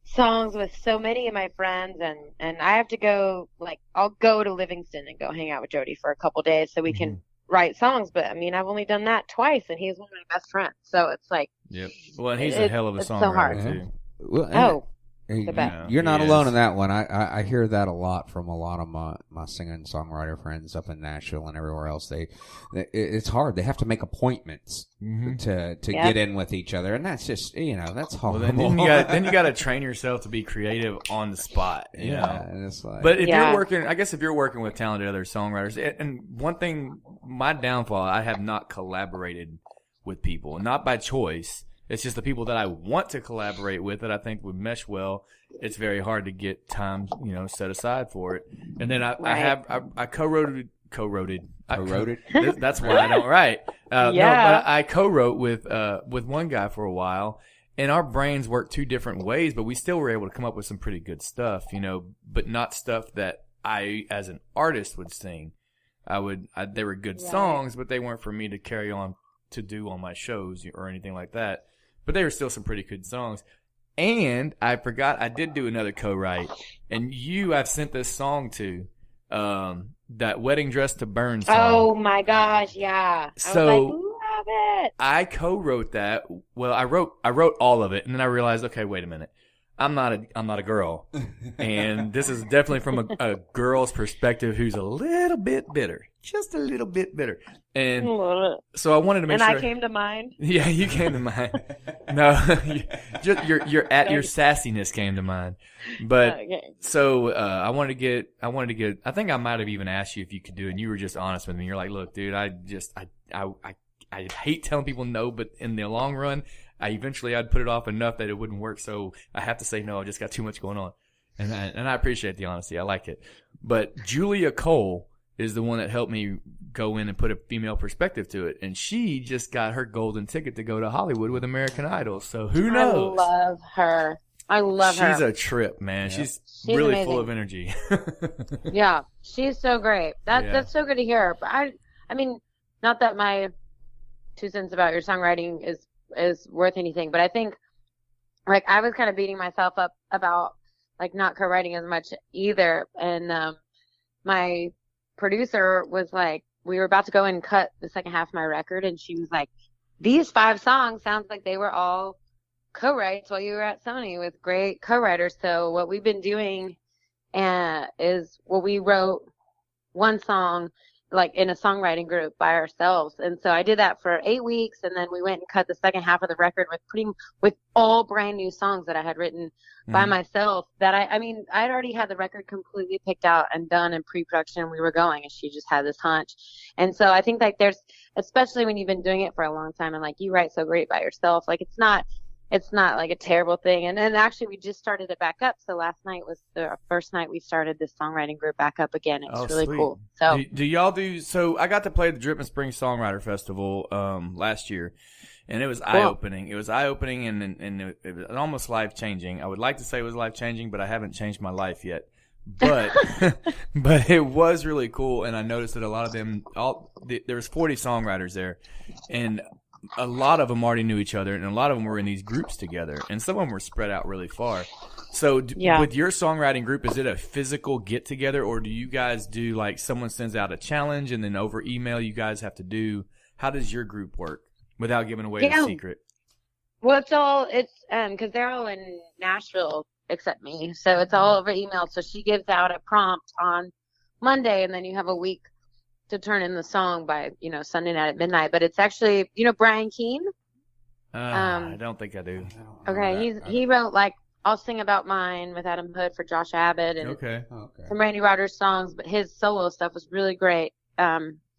D: songs with so many of my friends, and I have to go, I'll go to Livingston and go hang out with Jody for a couple days so we can write songs. But I mean, I've only done that twice, and he's one of my best friends, so it's like,
A: yep. Well, and he's a hell of a songwriter
D: so hard.
A: too.
C: Well,
D: the best.
C: You're not alone in that one. I hear that a lot from a lot of my singing songwriter friends up in Nashville and everywhere else. It's hard. They have to make appointments to get in with each other, and that's just that's horrible.
A: Well, then you got to train yourself to be creative on the spot. You know?
C: And it's like,
A: but if you're working, I guess if you're working with talented other songwriters, and one thing, my downfall, I have not collaborated with people, not by choice. It's just the people that I want to collaborate with that I think would mesh well. It's very hard to get time, set aside for it. And then I co-wrote it. That's why I don't write. No, but I co-wrote with one guy for a while, and our brains worked 2 different ways, but we still were able to come up with some pretty good stuff, but not stuff that I, as an artist, would sing. They were good songs, but they weren't for me to carry on to do on my shows or anything like that. But they were still some pretty good songs. And I forgot I did do another co-write. And I've sent this song to, that Wedding Dress to Burn song.
D: Oh my gosh, yeah.
A: So
D: I was like, love it.
A: I co-wrote that. Well, I wrote all of it, and then I realized, okay, wait a minute. I'm not a girl, and this is definitely from a girl's perspective who's a little bit bitter, just a little bit bitter. And so I wanted to make sure.
D: And I came to mind.
A: Yeah, you came to mind. No, just your sassiness came to mind. But so I wanted to get. I think I might have even asked you if you could do it, and you were just honest with me. You're like, look, dude, I hate telling people no, but in the long run, I'd put it off enough that it wouldn't work. So I have to say no. I just got too much going on, and I appreciate the honesty. I like it. But Julia Cole is the one that helped me go in and put a female perspective to it, and she just got her golden ticket to go to Hollywood with American Idol. So who knows?
D: I love her.
A: She's a trip, man. Yeah. She's really amazing. Full of energy.
D: Yeah, she's so great. That's so good to hear. But I mean, not that my 2 cents about your songwriting is worth anything, but I think like I was kind of beating myself up about like not co-writing as much either, and my producer was like, we were about to go and cut the second half of my record, and she was like, these 5 songs sounds like they were all co-writes while you were at Sony with great co-writers. So what we've been doing is, well, we wrote one song like in a songwriting group by ourselves. And so I did that for 8 weeks, and then we went and cut the second half of the record with all brand new songs that I had written by myself, that I'd already had the record completely picked out and done in pre-production. We were going, and she just had this hunch. And so I think like there's, especially when you've been doing it for a long time and like you write so great by yourself, like it's not like a terrible thing. And then actually we just started it back up. So last night was the first night we started this songwriting group back up again. It's really sweet. Cool. So
A: do y'all so I got to play the Dripping Springs Songwriter Festival last year, and it was eye-opening. It was eye-opening and it was almost life-changing. I would like to say it was life-changing, but I haven't changed my life yet. But but it was really cool, and I noticed that a lot of them, there was 40 songwriters there, and a lot of them already knew each other, and a lot of them were in these groups together, and some of them were spread out really far. So with your songwriting group, is it a physical get-together, or do you guys do like someone sends out a challenge and then over email you guys have to do? How does your group work without giving away the secret?
D: Well, it's because they're all in Nashville except me, so it's all over email. So she gives out a prompt on Monday, and then you have a week to turn in the song by, Sunday night at midnight. But it's actually, Brian Keene?
A: I don't think I do.
D: Okay, he wrote like I'll Sing About Mine with Adam Hood for Josh Abbott, and some Randy Rogers songs, but his solo stuff was really great.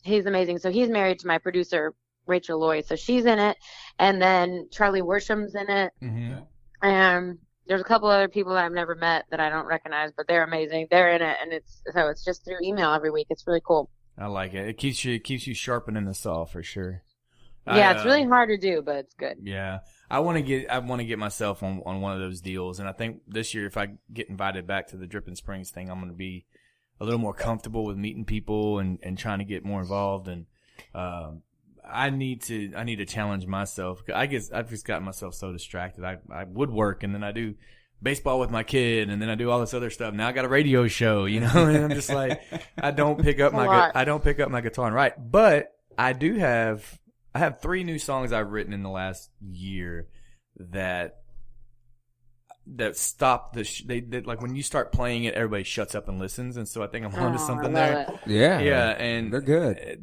D: He's amazing. So he's married to my producer, Rachel Lloyd, so she's in it, and then Charlie Worsham's in it. And there's a couple other people that I've never met that I don't recognize, but they're amazing. They're in it, and it's just through email every week. It's really cool.
A: I like it. It keeps you sharpening the saw for sure.
D: Yeah, it's really hard to do, but it's good.
A: Yeah, I want to get myself on one of those deals, and I think this year if I get invited back to the Dripping Springs thing, I'm going to be a little more comfortable with meeting people and trying to get more involved. And I need to challenge myself. I guess I've just gotten myself so distracted. I would work, and then I do baseball with my kid, and then I do all this other stuff. Now I got a radio show, and I'm just like, I don't pick up my guitar and write. But I have 3 new songs I've written in the last year that stop they like when you start playing it, everybody shuts up and listens, and so I think I'm onto something there. Yeah, and
C: they're good.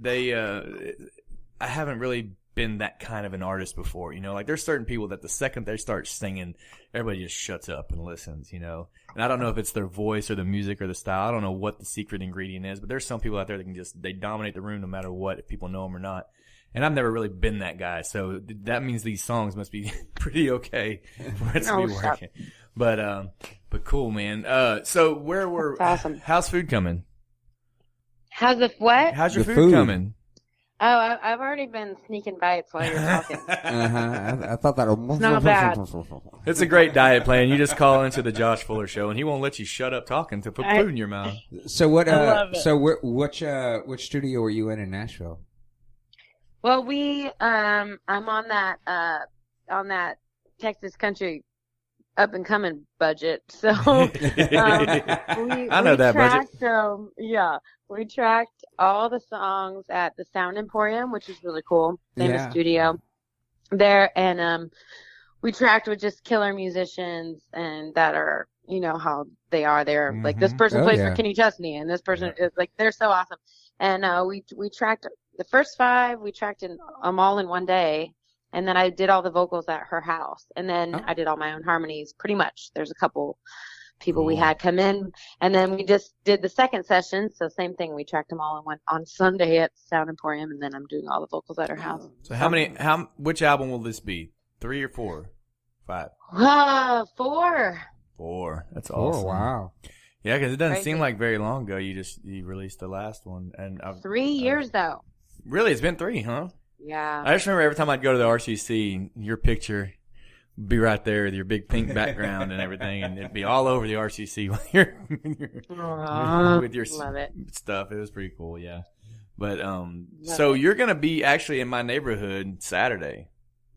A: I haven't really been that kind of an artist before, like there's certain people that the second they start singing, everybody just shuts up and listens, and I don't know if it's their voice or the music or the style. I don't know what the secret ingredient is, but there's some people out there that they dominate the room no matter what, if people know them or not. And I've never really been that guy, so that means these songs must be pretty okay for it to be working. But cool, man. So awesome. How's food coming?
D: How's the what?
A: How's your food coming?
D: Oh, I've already been sneaking bites while you're talking.
C: I thought that was
D: not bad.
A: It's a great diet plan. You just call into the Josh Fuller Show, and he won't let you shut up talking to put food in your mouth.
C: So what? Which studio were you in Nashville?
D: Well, I'm on that Texas country up and coming budget. So
A: I know that budget.
D: We tracked all the songs at the Sound Emporium, which is really cool. Famous studio there, and we tracked with just killer musicians and that are, you know, how they are. They're like, this person plays for Can You Trust Me? And this person is like, they're so awesome. And we tracked the first 5, we tracked them all in one day. And then I did all the vocals at her house. And then I did all my own harmonies pretty much. There's a couple people we had come in. And then we just did the second session. So same thing. We tracked them all in one on Sunday at Sound Emporium. And then I'm doing all the vocals at her house.
A: So which album will this be? 3 or 4? 5?
D: 4.
A: 4. That's awesome.
C: 4, wow.
A: Yeah, because it doesn't seem like very long ago you released the last one. And
D: 3 years though.
A: Really? It's been 3, huh?
D: Yeah.
A: I just remember every time I'd go to the RCC, your picture would be right there with your big pink background and everything, and it'd be all over the RCC with your
D: love it.
A: stuff. It was pretty cool, yeah. But so you're gonna be actually in my neighborhood Saturday.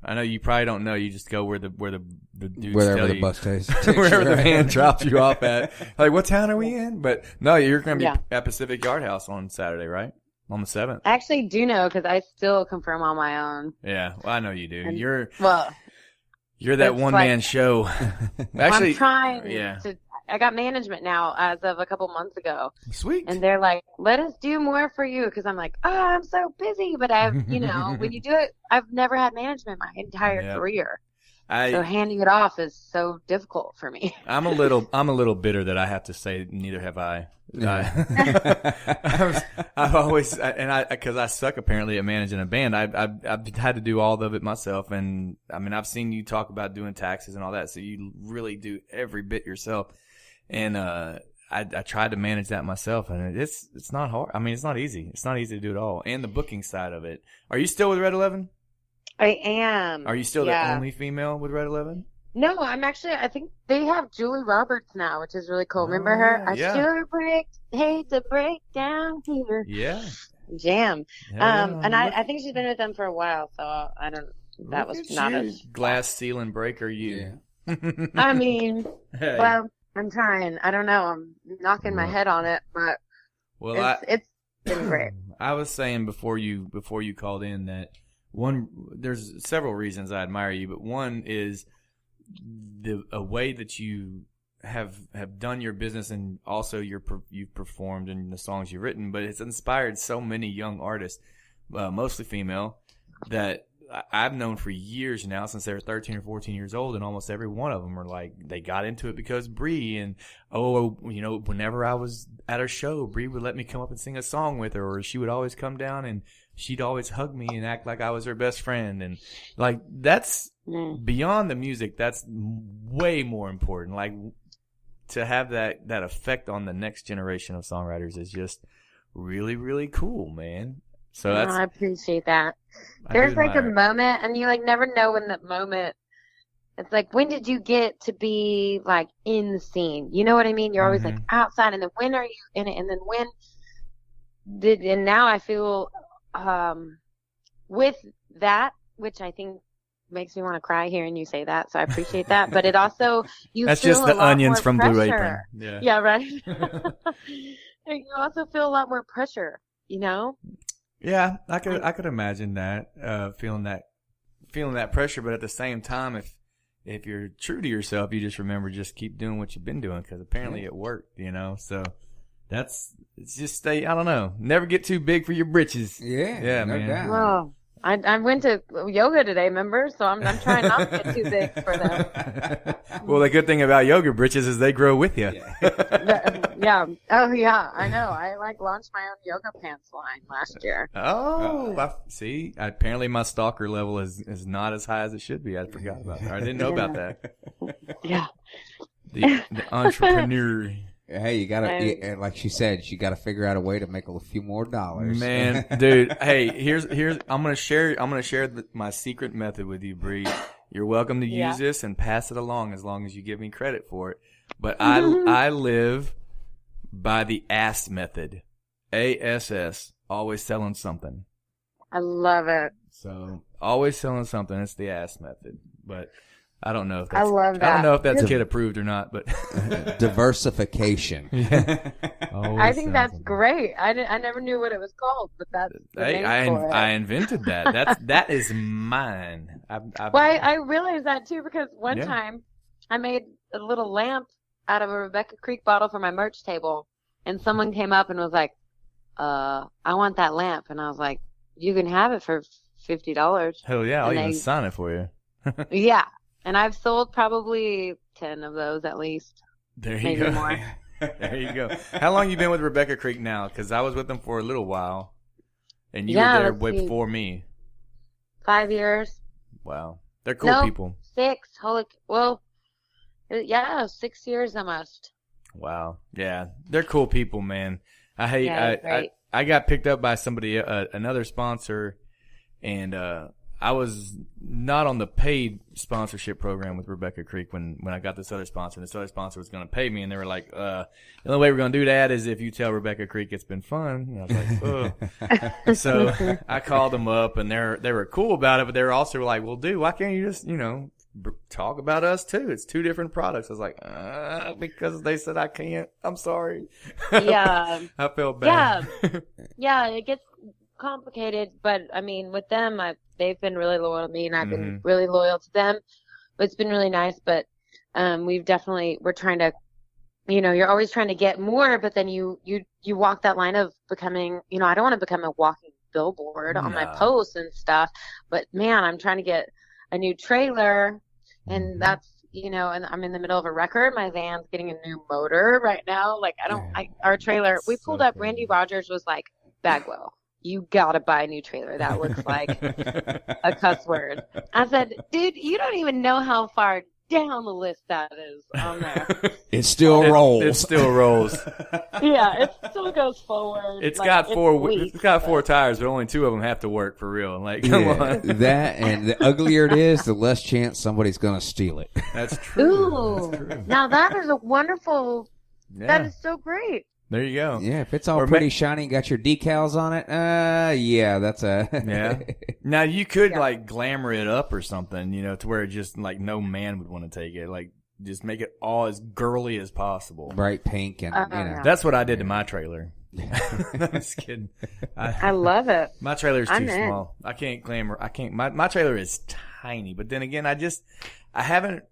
A: I know you probably don't know. You just go where the dudes
C: wherever
A: tell
C: the
A: you,
C: bus takes
A: wherever the van drops you off at. Like, what town are we in? But no, you're gonna be at Pacific Yard House on Saturday, right? On the 7th.
D: I actually do know because I still confirm on my own.
A: Yeah, well, I know you do.
D: And,
A: you're that one man show. Actually,
D: I'm trying to. I got management now as of a couple months ago.
A: Sweet.
D: And they're like, let us do more for you. Because I'm like, I'm so busy. But I've, you know, when you do it, I've never had management my entire career. So handing it off is so difficult for me. I'm a
A: little bitter that I have to say neither have I. I've always, because I suck apparently at managing a band. I've had to do all of it myself, and I mean I've seen you talk about doing taxes and all that, so you really do every bit yourself. And I tried to manage that myself, and it's not hard. I mean, it's not easy. It's not easy to do it all, and the booking side of it. Are you still with Red 11?
D: I am.
A: Are you still the only female with Red 11?
D: No, I think they have Julie Roberts now, which is really cool. Remember her? I sure hate to break down here.
A: Yeah.
D: Jam. And I think she's been with them for a while, so I don't, that was not a
A: glass ceiling breaker you.
D: Yeah. I mean, well, I'm trying. I don't know. I'm knocking my head on it, but it's been great.
A: I was saying before you called in that there's several reasons I admire you, but one is a way that you have done your business, and also you've performed in the songs you've written, but it's inspired so many young artists, mostly female, that I've known for years now, since they were 13 or 14 years old, and almost every one of them are like, they got into it because Bri, and whenever I was at her show, Bri would let me come up and sing a song with her, or she would always come down and she'd always hug me and act like I was her best friend. And like, that's beyond the music. That's way more important. Like, to have that effect on the next generation of songwriters is just really, really cool, man. So
D: I appreciate that. There's like a moment, and you like never know when that moment. It's like, when did you get to be like in the scene? You know what I mean? You're always like outside, and then when are you in it? And then and now I feel with that, which I think makes me want to cry hearing you say that. So I appreciate that. But it also,
A: that's
D: feel
A: just the onions from
D: pressure.
A: Blue Apron.
D: Yeah, right. You also feel a lot more pressure, you know?
A: Yeah, I could imagine that, feeling that pressure, but at the same time, if you're true to yourself, you just remember, just keep doing what you've been doing, because apparently it worked, you know. So it's just stay. I don't know. Never get too big for your britches.
C: Yeah, no
A: man.
C: doubt.
D: Well, I went to yoga today, remember? So I'm trying not to get too big for them.
A: Well, the good thing about yoga britches is they grow with you.
D: Yeah. Oh, yeah. I know. I launched my own yoga pants line last year.
A: Oh, see. Apparently, my stalker level is not as high as it should be. I forgot about that. I didn't know about that.
D: Yeah.
A: The entrepreneur.
C: Hey, you gotta, like she said, you gotta figure out a way to make a few more dollars.
A: Man, dude. Hey, here's. I'm gonna share my secret method with you, Bri. You're welcome to use this and pass it along as long as you give me credit for it. But I live by the ASS method. ASS. Always selling something.
D: I love it.
A: So always selling something. It's the ASS method. But I don't know if
D: I
A: that's,
D: love that.
A: I don't know if that's kid approved or not, but
C: diversification.
D: I think that's great. I never knew what it was called, but that's the name for it.
A: I invented that. That is mine.
D: I realized that too because one time I made a little lamp out of a Rebecca Creek bottle for my merch table, and someone came up and was like, I want that lamp. And I was like, you can have it for $50.
A: Hell yeah, I'll even sign it for you.
D: Yeah. And I've sold probably 10 of those at least.
A: There you
D: Maybe
A: go.
D: more.
A: There you go. How long you been with Rebecca Creek now? Because I was with them for a little while, and you were there way before me.
D: 5 years.
A: Wow, they're cool people. 6.
D: 6 years almost.
A: Wow, yeah, they're cool people, man. I got picked up by somebody, another sponsor, and I was not on the paid sponsorship program with Rebecca Creek when I got this other sponsor. And this other sponsor was going to pay me, and they were like, the only way we're going to do that is if you tell Rebecca Creek it's been fun. And I was like, oh. So I called them up, and they were cool about it, but they were also like, well, dude, why can't you just, talk about us too? It's 2 different products. I was like, because they said I can't. I'm sorry.
D: Yeah.
A: I felt bad.
D: Yeah, it gets complicated, but I mean, with them, they've been really loyal to me, and I've been really loyal to them. It's been really nice, but we're trying to, you're always trying to get more, but then you walk that line of becoming, I don't want to become a walking billboard on my posts and stuff, but man, I'm trying to get a new trailer, and that's, and I'm in the middle of a record. My van's getting a new motor right now. Like, our trailer, we pulled up, Randy Rogers was like, Bagwell, you gotta buy a new trailer. That looks like a cuss word. I said, dude, you don't even know how far down the list that is on there.
C: It still rolls.
A: It still rolls.
D: Yeah, it still goes forward.
A: It's got 4 tires, but only 2 of them have to work for real. Like, come on.
C: That, and the uglier it is, the less chance somebody's gonna steal it.
A: That's true.
D: Ooh,
A: that's true.
D: Now that is a wonderful. Yeah. That is so great.
A: There you go.
C: Yeah, if it's all pretty shiny, got your decals on it, that's a...
A: Yeah. Now, you could, glamour it up or something, to where just, no man would want to take it. Like, just make it all as girly as possible.
C: Bright pink and,
A: That's what I did to my trailer. I'm just kidding.
D: I love it.
A: My trailer's too small. I can't glamour. My trailer is tiny, but then again, I haven't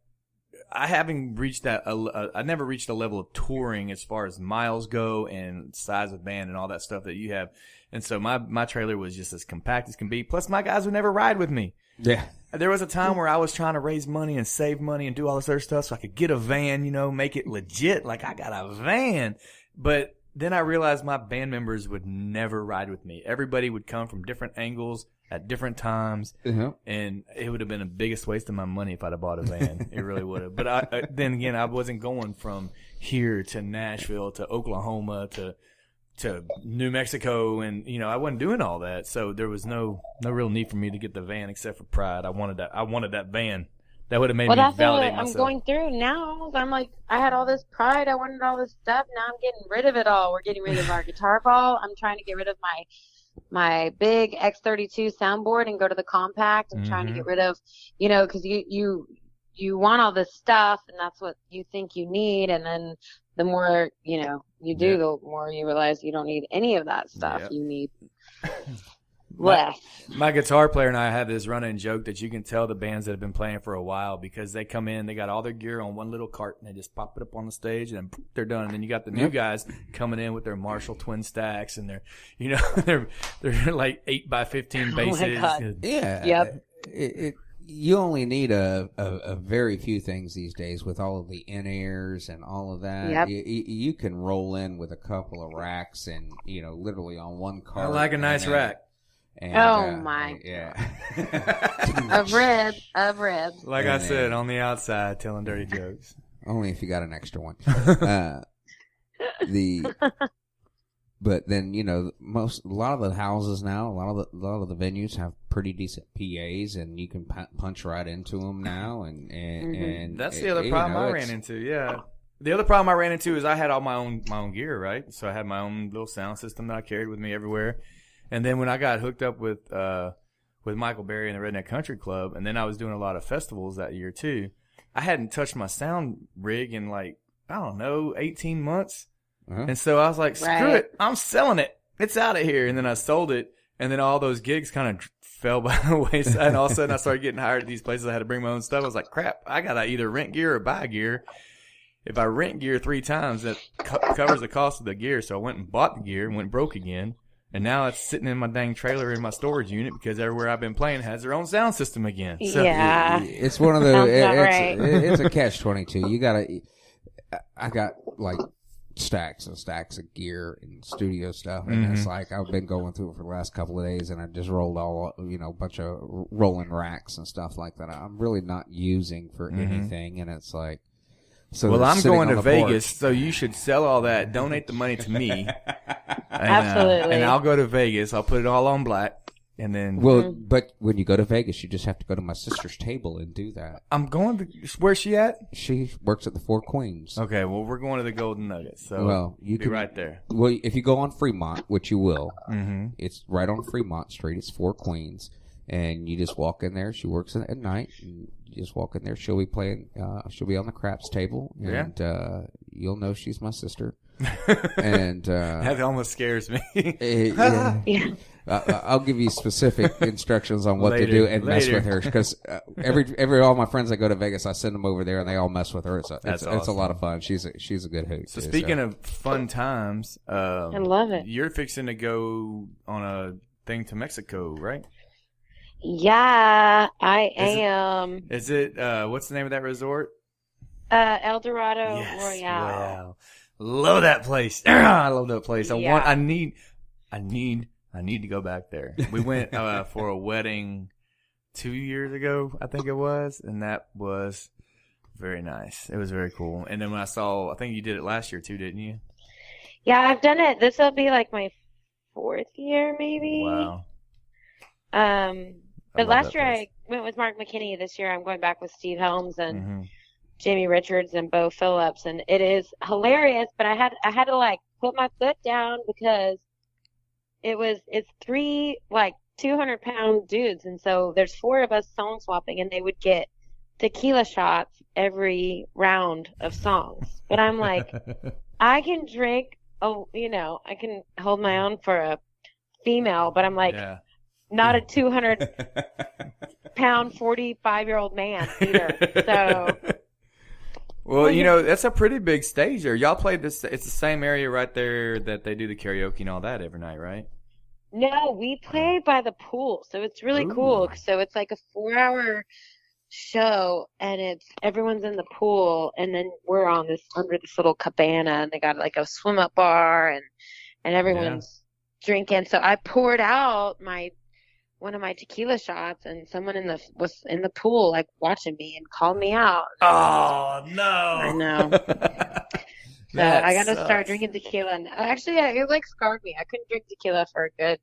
A: reached that. I never reached a level of touring as far as miles go and size of band and all that stuff that you have. And so my trailer was just as compact as can be. Plus, my guys would never ride with me.
C: Yeah.
A: There was a time where I was trying to raise money and save money and do all this other stuff so I could get a van, make it legit. Like, I got a van. But then I realized my band members would never ride with me. Everybody would come from different angles at different times, and it would have been the biggest waste of my money if I'd have bought a van. It really would have. But then again, I wasn't going from here to Nashville to Oklahoma to New Mexico, and I wasn't doing all that. So there was no real need for me to get the van except for pride. I wanted that van. That would have made me validate myself. I'm going
D: through now. I'm like, I had all this pride. I wanted all this stuff. Now I'm getting rid of it all. We're getting rid of our guitar ball. I'm trying to get rid of my big X32 soundboard and go to the compact. I'm trying to get rid of, because you want all this stuff, and that's what you think you need, and then the more you do, the more you realize you don't need any of that stuff. You need less.
A: My guitar player and I have this running joke that you can tell the bands that have been playing for a while, because they come in, they got all their gear on one little cart, and they just pop it up on the stage, and then they're done. And then you got the new guys coming in with their Marshall twin stacks, and they're they're like 8x15 basses.
D: Oh my God.
C: Yeah. Yep. You only need a very few things these days with all of the in-airs and all of that.
D: Yep.
C: You can roll in with a couple of racks and, literally on one cart.
A: I like a nice rack.
C: And,
D: my
C: yeah.
D: of rib.
A: Like I said, on the outside, telling dirty jokes.
C: Only if you got an extra one. But then a lot of the houses now, a lot of the venues have pretty decent PAs, and you can punch right into them now. And
A: that's the other problem I ran into. Yeah, the other problem I ran into is I had all my own gear, right? So I had my own little sound system that I carried with me everywhere. And then when I got hooked up with with Michael Berry and the Redneck Country Club, and then I was doing a lot of festivals that year too. I hadn't touched my sound rig in like, I don't know, 18 months. And so I was like, screw it. I'm selling it. It's out of here. And then I sold it. And then all those gigs kind of fell by the wayside. And all of a sudden I started getting hired at these places. I had to bring my own stuff. I was like, crap, I got to either rent gear or buy gear. If I rent gear 3 times, that covers the cost of the gear. So I went and bought the gear and went broke again. And now it's sitting in my dang trailer in my storage unit because everywhere I've been playing has their own sound system again. So,
D: yeah.
C: It's one of the, it's a catch-22. You got to, I got like stacks and stacks of gear and studio stuff, and it's like I've been going through it for the last couple of days, and I just rolled a bunch of rolling racks and stuff like that. I'm really not using for anything, and it's like, so
A: well, I'm going to Vegas, so you should sell all that, donate the money to me,
D: Absolutely,
A: and I'll go to Vegas. I'll put it all on black. And then,
C: well, but when you go to Vegas, you just have to go to my sister's table and do that.
A: I'm going to, where's she at?
C: She works at the Four Queens.
A: Okay, well, we're going to the Golden Nugget, so you can be right there.
C: Well, if you go on Fremont, which you will, it's right on Fremont Street. It's Four Queens, and you just walk in there. She works at night, and you just walk in there. She'll be playing. She'll be on the craps table, and you'll know she's my sister. And
A: that almost scares me.
D: yeah.
C: I'll give you specific instructions on what to do and mess with her, because all my friends that go to Vegas, I send them over there and they all mess with her. It's a lot of fun. She's a good hoot.
A: So speaking of fun times,
D: I love it.
A: You're fixing to go on a thing to Mexico, right?
D: Yeah, I am.
A: Is it what's the name of that resort?
D: El Dorado
A: yes,
D: Royale.
A: Wow. Love that place. I love that place. I need to go back there. We went for a wedding 2 years ago, I think it was, and that was very nice. It was very cool. And then when I think you did it last year too, didn't you?
D: Yeah, I've done it. This will be like my 4th year, maybe.
A: Wow.
D: But last year I went with Mark McKinney. This year I'm going back with Steve Helms and Jamie Richards and Bo Phillips, and it is hilarious. But I had to like put my foot down because it's 3 like 200-pound dudes, and so there's 4 of us song swapping, and they would get tequila shots every round of songs. But I'm like, I can drink, I can hold my own for a female, but I'm like, not a 200-pound 45-year-old man either. So.
A: Well, that's a pretty big stage there. Y'all played this. It's the same area right there that they do the karaoke and all that every night, right?
D: No, we play by the pool, so it's really cool. So it's like a 4-hour show, and everyone's in the pool, and then we're under this little cabana, and they got like a swim up bar, and everyone's drinking. So I poured out one of my tequila shots, and someone was in the pool, like watching me, and called me out.
A: Oh no!
D: I know. So I got to start drinking tequila. And actually, it like scarred me. I couldn't drink tequila for a good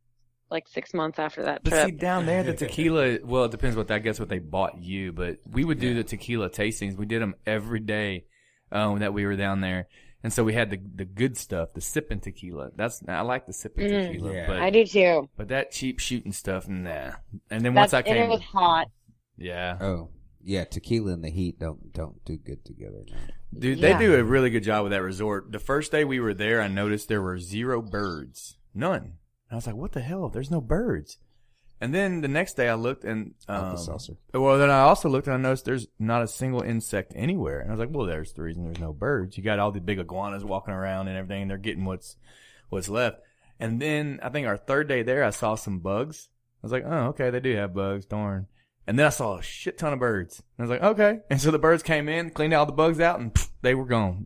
D: 6 months after that trip.
A: But see, down there, the tequila, well, it depends what they bought you, but we would do the tequila tastings. We did them every day that we were down there. And so we had the good stuff, the sipping tequila. I like the sipping tequila.
C: Yeah.
A: But
D: I do too.
A: But that cheap shooting stuff, nah. And then
D: And it was hot.
A: Yeah.
C: Oh, yeah, tequila and the heat don't do good together. No.
A: Dude, they do a really good job with that resort. The first day we were there, I noticed there were 0 birds. None. And I was like, what the hell? There's no birds. And then the next day I looked and then I also looked and I noticed there's not a single insect anywhere. And I was like, well, there's the reason there's no birds. You got all the big iguanas walking around and everything, and they're getting what's left. And then I think our 3rd day there, I saw some bugs. I was like, oh, okay, they do have bugs, darn. And then I saw a shit ton of birds. And I was like, okay. And so the birds came in, cleaned all the bugs out, and they were gone.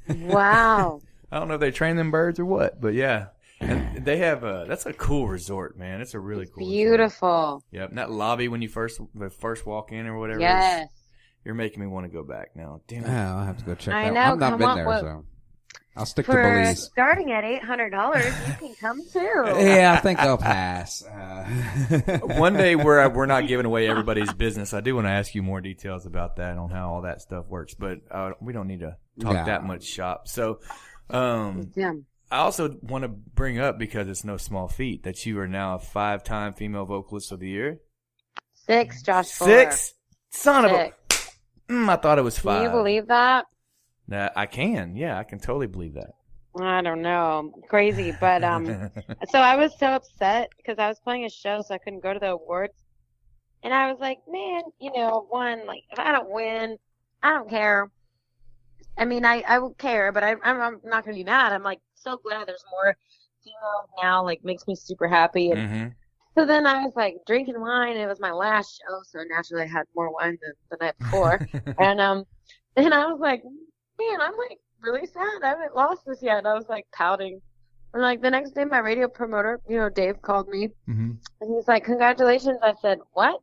D: Wow.
A: I don't know if they train them birds or what, but yeah. And they have that's a cool resort, man. It's a really cool
D: beautiful
A: resort. Yep. And that lobby when you first walk in or whatever.
D: Yes.
A: You're making me want to go back now. Damn it.
C: Yeah, I'll have to go check that
D: I
C: out.
D: know,
C: I've not been there, so I'll stick to Belize.
D: Starting at $800, you can come too.
C: Yeah, I think I'll pass.
A: One day we're not giving away everybody's business. I do want to ask you more details about that, on how all that stuff works, but we don't need to talk that much shop. So, I also want to bring up, because it's no small feat, that you are now a 5-time female vocalist of the year.
D: 6, Josh.
A: 6? Son of a...
D: 6.
A: I thought it was 5.
D: Can you believe that?
A: I can. Yeah, I can totally believe that.
D: I don't know. Crazy. But, so I was so upset because I was playing a show, so I couldn't go to the awards. And I was like, man, you know, like, if I don't win, I don't care. I mean, I would care, but I'm not going to be mad. I'm like, so glad there's more females now, like, makes me super happy. And so then I was like drinking wine. It was my last show, so naturally I had more wine than the night before. And then I was like, man, I'm like really sad. I haven't lost this yet. And I was like pouting. And like the next day, my radio promoter, you know, Dave, called me, and he's like, congratulations. I said, what?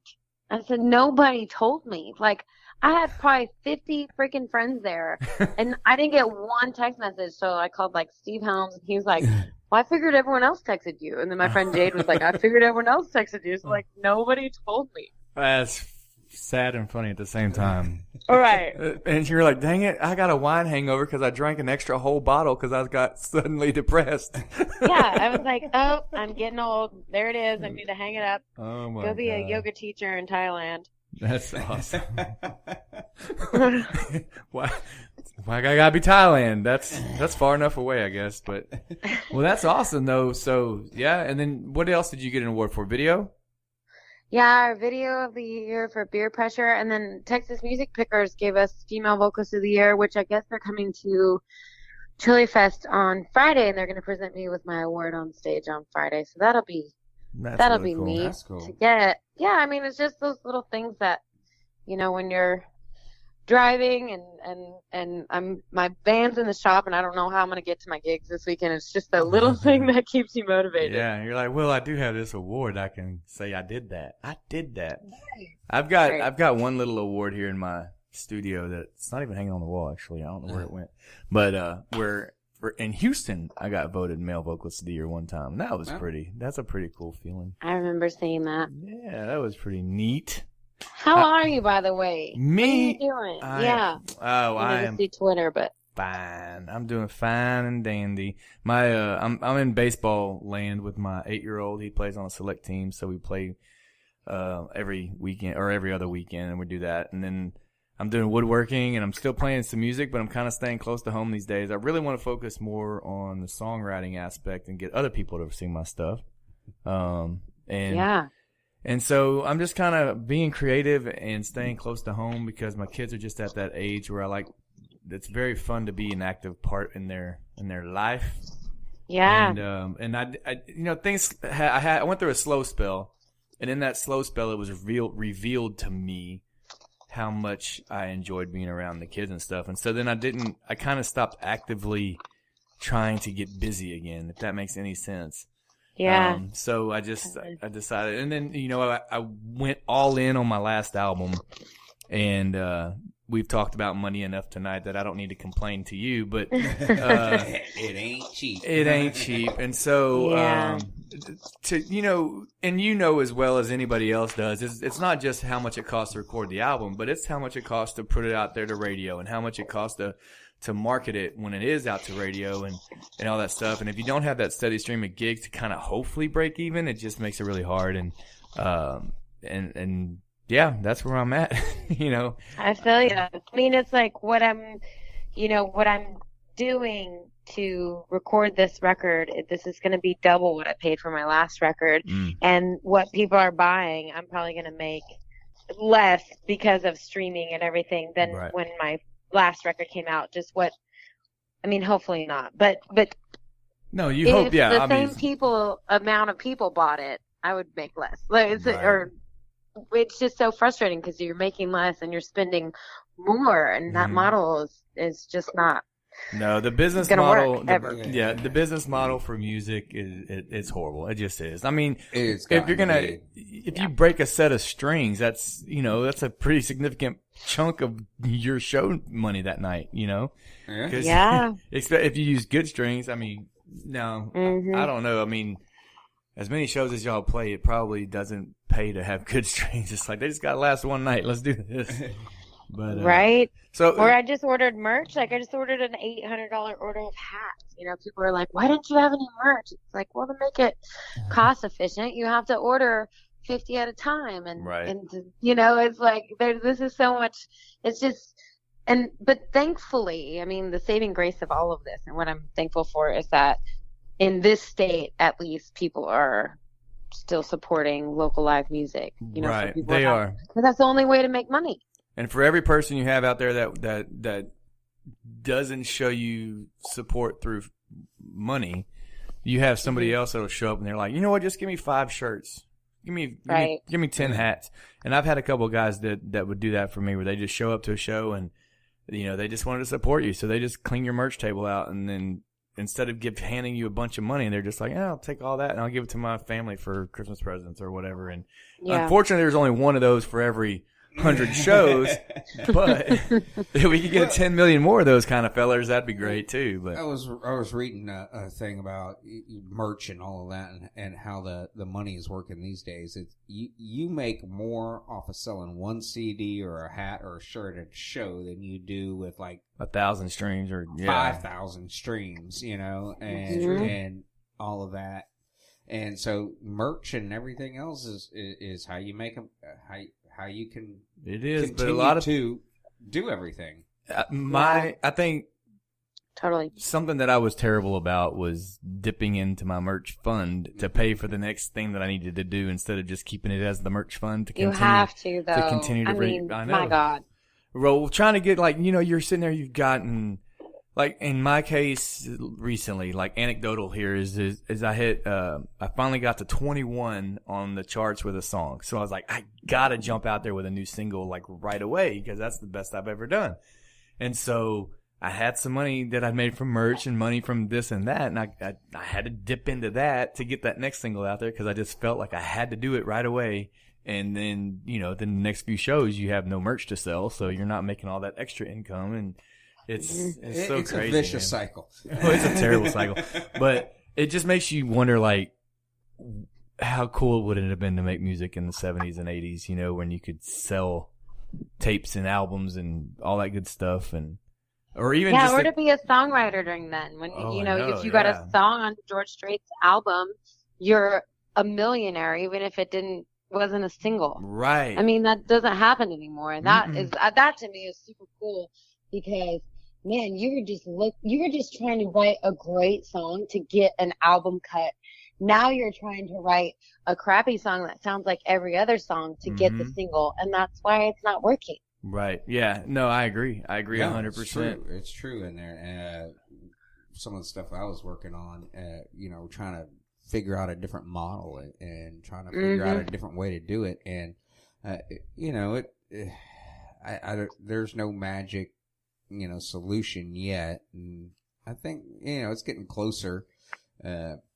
D: I said, nobody told me. Like, I had probably 50 freaking friends there, and I didn't get one text message. So I called like Steve Helms, and he was like, well, I figured everyone else texted you. And then my friend Jade was like, I figured everyone else texted you. So like, nobody told me.
A: That's sad and funny at the same time.
D: All right.
A: And you're like, dang it, I got a wine hangover because I drank an extra whole bottle because I got suddenly depressed.
D: Yeah, I was like, oh, I'm getting old. There it is. I need to hang it up.
A: Oh my
D: Go be
A: God.
D: a yoga teacher in Thailand.
A: That's awesome. Why I gotta be Thailand? That's far enough away, I guess. But well, that's awesome though. So yeah, and then what else did you get an award for? Video?
D: Yeah, our video of the year for Beer Pressure, and then Texas Music Pickers gave us Female Vocalist of the Year, which I guess they're coming to Chili Fest on Friday, and they're going to present me with my award on stage on Friday. So that'll be
A: really cool.
D: neat
C: That's cool.
D: to get. Yeah, I mean, it's just those little things that, you know, when you're driving and my band's in the shop and I don't know how I'm going to get to my gigs this weekend. It's just a little thing that keeps you motivated.
A: Yeah, you're like, well, I do have this award. I can say I did that. I've got one little award here in my studio that it's not even hanging on the wall, actually. I don't know where it went. But we're in Houston, I got voted male vocalist of the year one time. That was that's a pretty cool feeling.
D: I remember seeing that.
A: Yeah, that was pretty neat.
D: How are you, by the way?
A: Me?
D: What are you doing? Yeah.
A: Oh, I am
D: see Twitter, but
A: fine. I'm doing fine and dandy. My I'm in baseball land with my 8-year-old. He plays on a select team, so we play every weekend or every other weekend, and we do that. And then I'm doing woodworking, and I'm still playing some music, but I'm kind of staying close to home these days. I really want to focus more on the songwriting aspect and get other people to sing my stuff. And so I'm just kind of being creative and staying close to home because my kids are just at that age where it's very fun to be an active part in their life.
D: yeah.
A: And I you know, I went through a slow spell, and in that slow spell, it was revealed to me how much I enjoyed being around the kids and stuff. And so then I kind of stopped actively trying to get busy again, if that makes any sense.
D: Yeah.
A: So I decided, and then, you know, I went all in on my last album, and we've talked about money enough tonight that I don't need to complain to you, but
C: it ain't cheap.
A: It ain't cheap. And so, you know, and you know as well as anybody else does, it's not just how much it costs to record the album, but it's how much it costs to put it out there to radio and how much it costs to market it when it is out to radio and all that stuff. And if you don't have that steady stream of gigs to kind of hopefully break even, it just makes it really hard. And yeah, that's where I'm at, you know.
D: I feel you. I mean, it's like what I'm doing to record this record. This is going to be double what I paid for my last record. And what people are buying, I'm probably going to make less because of streaming and everything than when my last record came out. Hopefully not, but
A: no, you hope, yeah.
D: If the same amount of people bought it, I would make less. It's just so frustrating because you're making less and you're spending more, and that model is just not.
A: No, the business model, the business model for music it's horrible. It just is. I mean, if you break a set of strings, that's a pretty significant chunk of your show money that night. You know, if you use good strings, I mean, no, I don't know. I mean, as many shows as y'all play, it probably doesn't pay to have good strings. It's like they just got to last one night. Let's do this. But
D: right.
A: So,
D: or I just ordered merch. Like I just ordered an $800 order of hats. You know, people are like, "Why didn't you have any merch?" It's like, well, to make it cost efficient, you have to order 50 at a time, and
A: right.
D: and you know, it's like this is so much. It's just. But thankfully, I mean, the saving grace of all of this, and what I'm thankful for, is that in this state, at least, people are still supporting local live music. You know,
A: right?
D: so
A: They are,
D: because that's the only way to make money.
A: And for every person you have out there that doesn't show you support through money, you have somebody else that'll show up and they're like, you know what, just give me 5 shirts. Give me 10 hats. And I've had a couple of guys that would do that for me, where they just show up to a show and, you know, they just wanted to support you. So they just clean your merch table out, and then instead of handing you a bunch of money, they're just like, yeah, I'll take all that and I'll give it to my family for Christmas presents or whatever. And unfortunately, there's only one of those for every 100 shows, but if we could get 10 million more of those kind of fellers, that'd be great too. But
C: I was reading a thing about merch and all of that, and how the money is working these days. It's you make more off of selling one CD or a hat or a shirt at a show than you do with like
A: 1,000 streams or
C: 5,000 streams, you know, and all of that. And so merch and everything else is how you make them, how you can
A: but a lot of
C: to do everything.
A: I think
D: totally
A: something that I was terrible about was dipping into my merch fund to pay for the next thing that I needed to do, instead of just keeping it as the merch fund to continue.
D: You have to, though.
A: To continue to
D: I know. My God.
A: Well, trying to get, like, you know, you're sitting there, you've gotten, like, in my case recently, like, anecdotal here is I hit, I finally got to 21 on the charts with a song. So I was like, I gotta jump out there with a new single, like, right away, because that's the best I've ever done. And so I had some money that I made from merch and money from this and that, and I had to dip into that to get that next single out there, because I just felt like I had to do it right away. And then, you know, then the next few shows you have no merch to sell, so you're not making all that extra income, and it's so
C: it's
A: crazy.
C: It's a vicious cycle.
A: It's a terrible cycle. But it just makes you wonder, like, how cool would it have been to make music in the 70s and 80s, you know, when you could sell tapes and albums and all that good stuff, and or even just
D: or to be a songwriter during then, when if you got a song on George Strait's album, you're a millionaire, even if it wasn't a single.
A: Right.
D: I mean, that doesn't happen anymore, and that is that to me is super cool, because man, you were just trying to write a great song to get an album cut. Now you're trying to write a crappy song that sounds like every other song to get the single, and that's why it's not working.
A: Right. Yeah. No, I agree. 100%.
C: It's true in there. Some of the stuff I was working on, you know, trying to figure out a different model and trying to figure out a different way to do it. And, you know, there's no magic, you know, solution yet. And I think, you know, it's getting closer,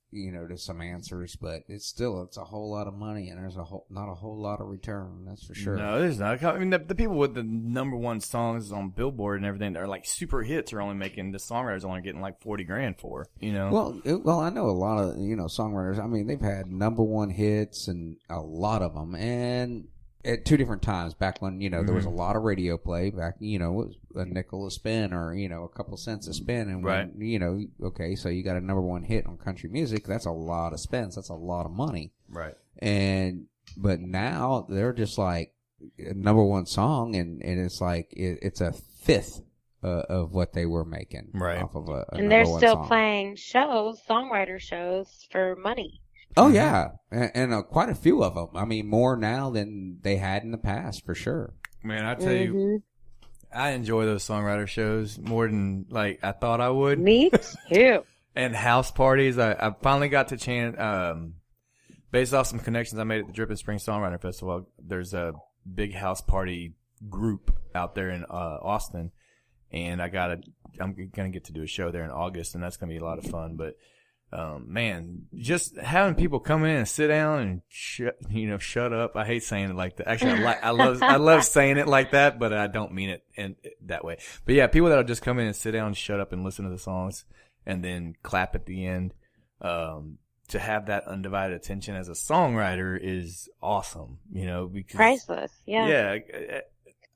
C: you know, to some answers, but it's a whole lot of money, and there's not a whole lot of return. That's for sure.
A: No, there's not. I mean, the people with the #1 songs on Billboard and everything that are like super hits are only making, the songwriters only getting like $40,000 for, you know?
C: Well, I know a lot of, you know, songwriters. I mean, they've had #1 hits, and a lot of them, and at 2 different times. Back when, you know, there was a lot of radio play, back, you know, it was a nickel a spin, or, you know, a couple cents a spin. And when, you know, okay, so you got a #1 hit on country music, that's a lot of spins, that's a lot of money.
A: Right.
C: But now they're just like a #1 song, and it's like, it's a fifth of what they were making off of a
D: and they're still
C: song.
D: Playing shows, songwriter shows, for money.
C: Oh yeah, and quite a few of them. I mean, more now than they had in the past, for sure.
A: Man, I tell you, I enjoy those songwriter shows more than, like, I thought I would.
D: Me too.
A: And house parties, I finally got to chant, based off some connections I made at the Dripping Spring Songwriter Festival. There's a big house party group out there in Austin, and I'm gonna get to do a show there in August, and that's gonna be a lot of fun. But man, just having people come in and sit down and shut up. I hate saying it like that. Actually, I love saying it like that, but I don't mean it that way. But yeah, people that'll just come in and sit down and shut up and listen to the songs and then clap at the end. To have that undivided attention as a songwriter is awesome, you know, because
D: priceless. Yeah.
A: Yeah.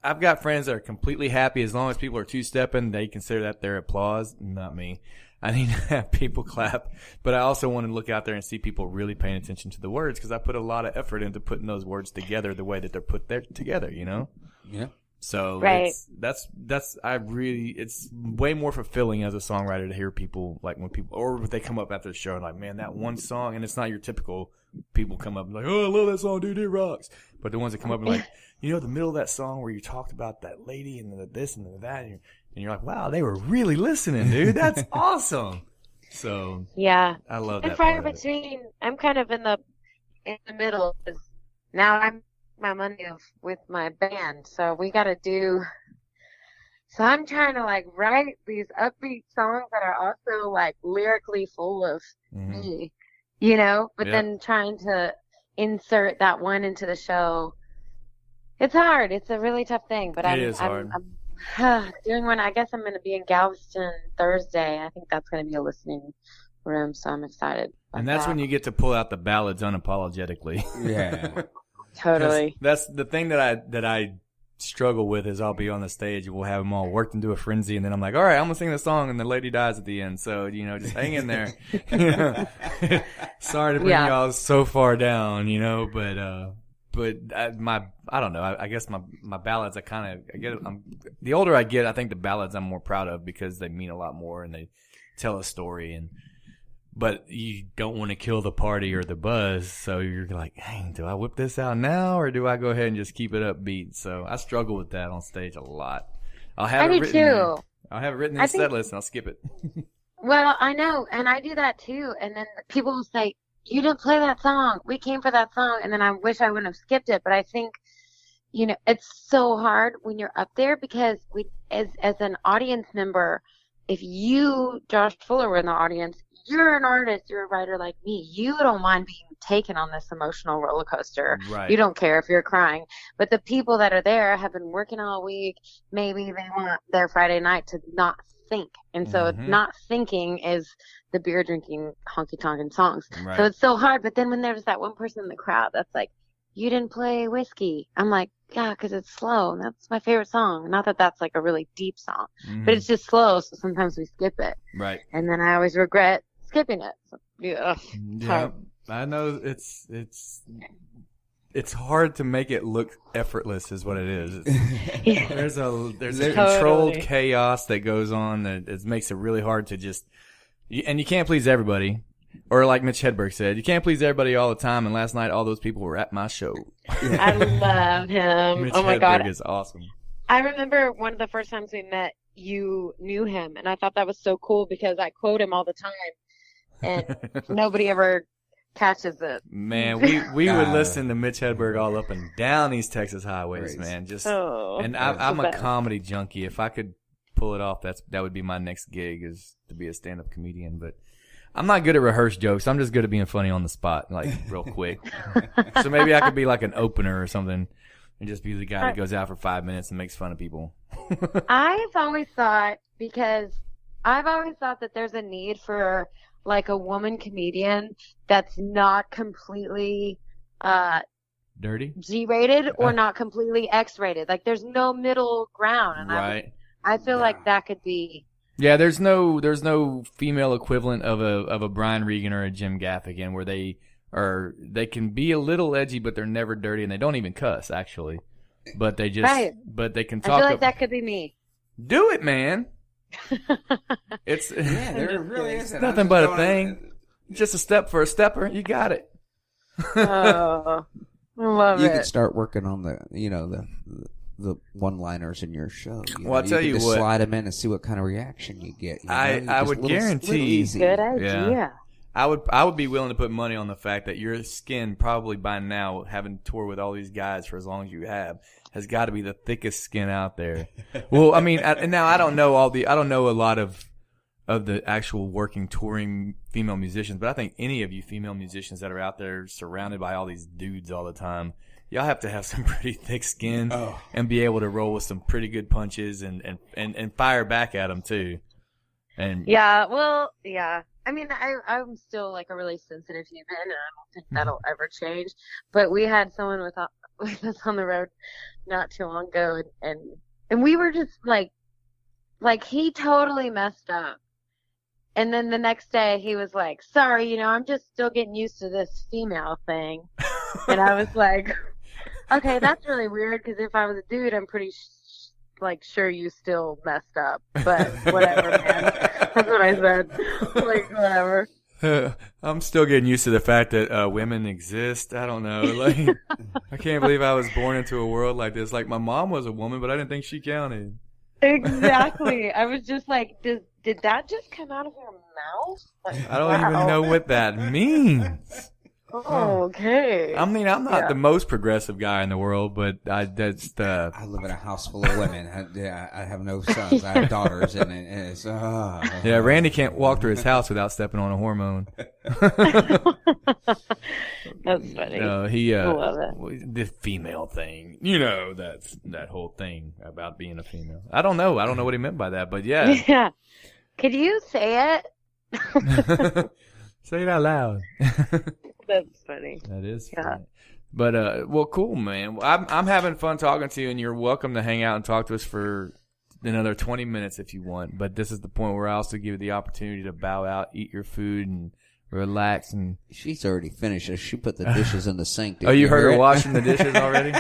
A: I've got friends that are completely happy as long as people are two-stepping. They consider that their applause. Not me. I need to have people clap, but I also want to look out there and see people really paying attention to the words because I put a lot of effort into putting those words together the way that they're put there together, you know?
C: Yeah.
A: So
D: Right.
A: it's way more fulfilling as a songwriter to hear people like when people, or if they come up after the show and like, man, that one song, and it's not your typical people come up and like, oh, I love that song, dude, it rocks. But the ones that come up and like, you know, the middle of that song where you talked about that lady and the this and the that, and you're like, wow, they were really listening, dude. That's awesome. So
D: Yeah.
A: I love
D: And
A: that.
D: far
A: part of it.
D: between, I'm kind of in the middle. 'Cause now I'm my money with my band, so we got to do. So I'm trying to like write these upbeat songs that are also like lyrically full of me, you know. But
A: Yeah.
D: then trying to insert that one into the show, it's hard. It's a really tough thing. But
A: It is hard.
D: I'm doing one. I guess I'm going to be in Galveston Thursday. I think that's going to be a listening room, so I'm excited.
A: And that's when you get to pull out the ballads unapologetically.
C: Yeah.
D: totally.
A: That's the thing that I struggle with is I'll be on the stage and we'll have them all worked into a frenzy, and then I'm like, all right, I'm gonna sing the song, and the lady dies at the end. So you know, just hang in there. Sorry to bring y'all so far down, you know, but I don't know. I guess my ballads, the older I get, I think the ballads I'm more proud of because they mean a lot more and they tell a story, but you don't want to kill the party or the buzz, so you're like, dang, do I whip this out now or do I go ahead and just keep it upbeat? So I struggle with that on stage a lot. I'll have it written in the set list and I'll skip it.
D: Well, I know, and I do that too. And then people will say, you didn't play that song. We came for that song. And then I wish I wouldn't have skipped it. But I think, you know, it's so hard when you're up there because as an audience member, if you, Josh Fuller, were in the audience, you're an artist, you're a writer like me. You don't mind being taken on this emotional roller coaster.
A: Right.
D: You don't care if you're crying. But the people that are there have been working all week. Maybe they want their Friday night to not think. And so not thinking is the beer drinking, honky tonkin' songs.
A: Right.
D: So it's so hard. But then when there's that one person in the crowd that's like, you didn't play Whiskey. I'm like, yeah, because it's slow. And that's my favorite song. Not that that's like a really deep song, but it's just slow. So sometimes we skip it.
A: Right.
D: And then I always regret skipping it. So, yeah.
A: I know it's hard to make it look effortless is what it is. There's a controlled chaos that goes on that it makes it really hard to just, and you can't please everybody. Or like Mitch Hedberg said, you can't please everybody all the time. And last night, all those people were at my show.
D: I love him.
A: Mitch
D: oh my
A: Hedberg
D: God.
A: is awesome.
D: I remember one of the first times we met, you knew him. And I thought that was so cool because I quote him all the time. And nobody ever catches it.
A: Man, we would listen to Mitch Hedberg all up and down these Texas highways, man. I'm a comedy junkie. If I could pull it off, that would be my next gig, is to be a stand-up comedian. But I'm not good at rehearsed jokes. I'm just good at being funny on the spot, like real quick. So maybe I could be like an opener or something and just be the guy that goes out for 5 minutes and makes fun of people.
D: I've always thought that there's a need for like a woman comedian that's not completely
A: dirty,
D: G-rated or not completely X-rated. Like there's no middle ground. And
A: right.
D: I feel like that could be.
A: Yeah, there's no female equivalent of a Brian Regan or a Jim Gaffigan where they can be a little edgy, but they're never dirty, and they don't even cuss actually. But they just but they can talk.
D: I feel like that could be me.
A: Do it, man.
C: There really is
A: nothing but a thing. Just a step for a stepper. You got it.
D: Oh, I love it.
C: You can start working on the one-liners in your show.
A: I'll tell you what.
C: Slide them in and see what kind of reaction you get.
A: I would guarantee.
D: Good idea.
A: Yeah. I would be willing to put money on the fact that your skin probably by now, having toured with all these guys for as long as you have, has got to be the thickest skin out there. Well, I mean, now I don't know a lot of the actual working touring female musicians, but I think any of you female musicians that are out there surrounded by all these dudes all the time, y'all have to have some pretty thick skin and be able to roll with some pretty good punches and fire back at them too. And
D: yeah, well, yeah. I mean, I'm still like a really sensitive human, and I don't think that'll ever change. But we had someone with us on the road not too long ago, and we were just like he totally messed up. And then the next day he was like, sorry, I'm just still getting used to this female thing. And I was like, okay, that's really weird, because if I was a dude, I'm pretty sure you still messed up. But whatever, man. That's what I said. Like, whatever.
A: I'm still getting used to the fact that women exist. I don't know. Like, I can't believe I was born into a world like this. Like, my mom was a woman, but I didn't think she counted.
D: Exactly. I was just like, did that just come out of your mouth? Like,
A: I don't even know what that means.
D: Oh, okay.
A: I mean, I'm not the most progressive guy in the world, but I
C: live in a house full of women. I have no sons. I have daughters, and it's
A: yeah. Randy can't walk through his house without stepping on a hormone.
D: That's funny.
A: I
D: love it.
A: The female thing, that's that whole thing about being a female. I don't know what he meant by that, but yeah.
D: Yeah. Could you say it?
A: Say it out loud.
D: That's funny.
A: That is funny. But well, cool, man. I'm having fun talking to you, and you're welcome to hang out and talk to us for another 20 minutes if you want. But this is the point where I also give you the opportunity to bow out, eat your food, and relax. And
C: she's already finished. She put the dishes in the sink.
A: Oh, you heard her washing the dishes already?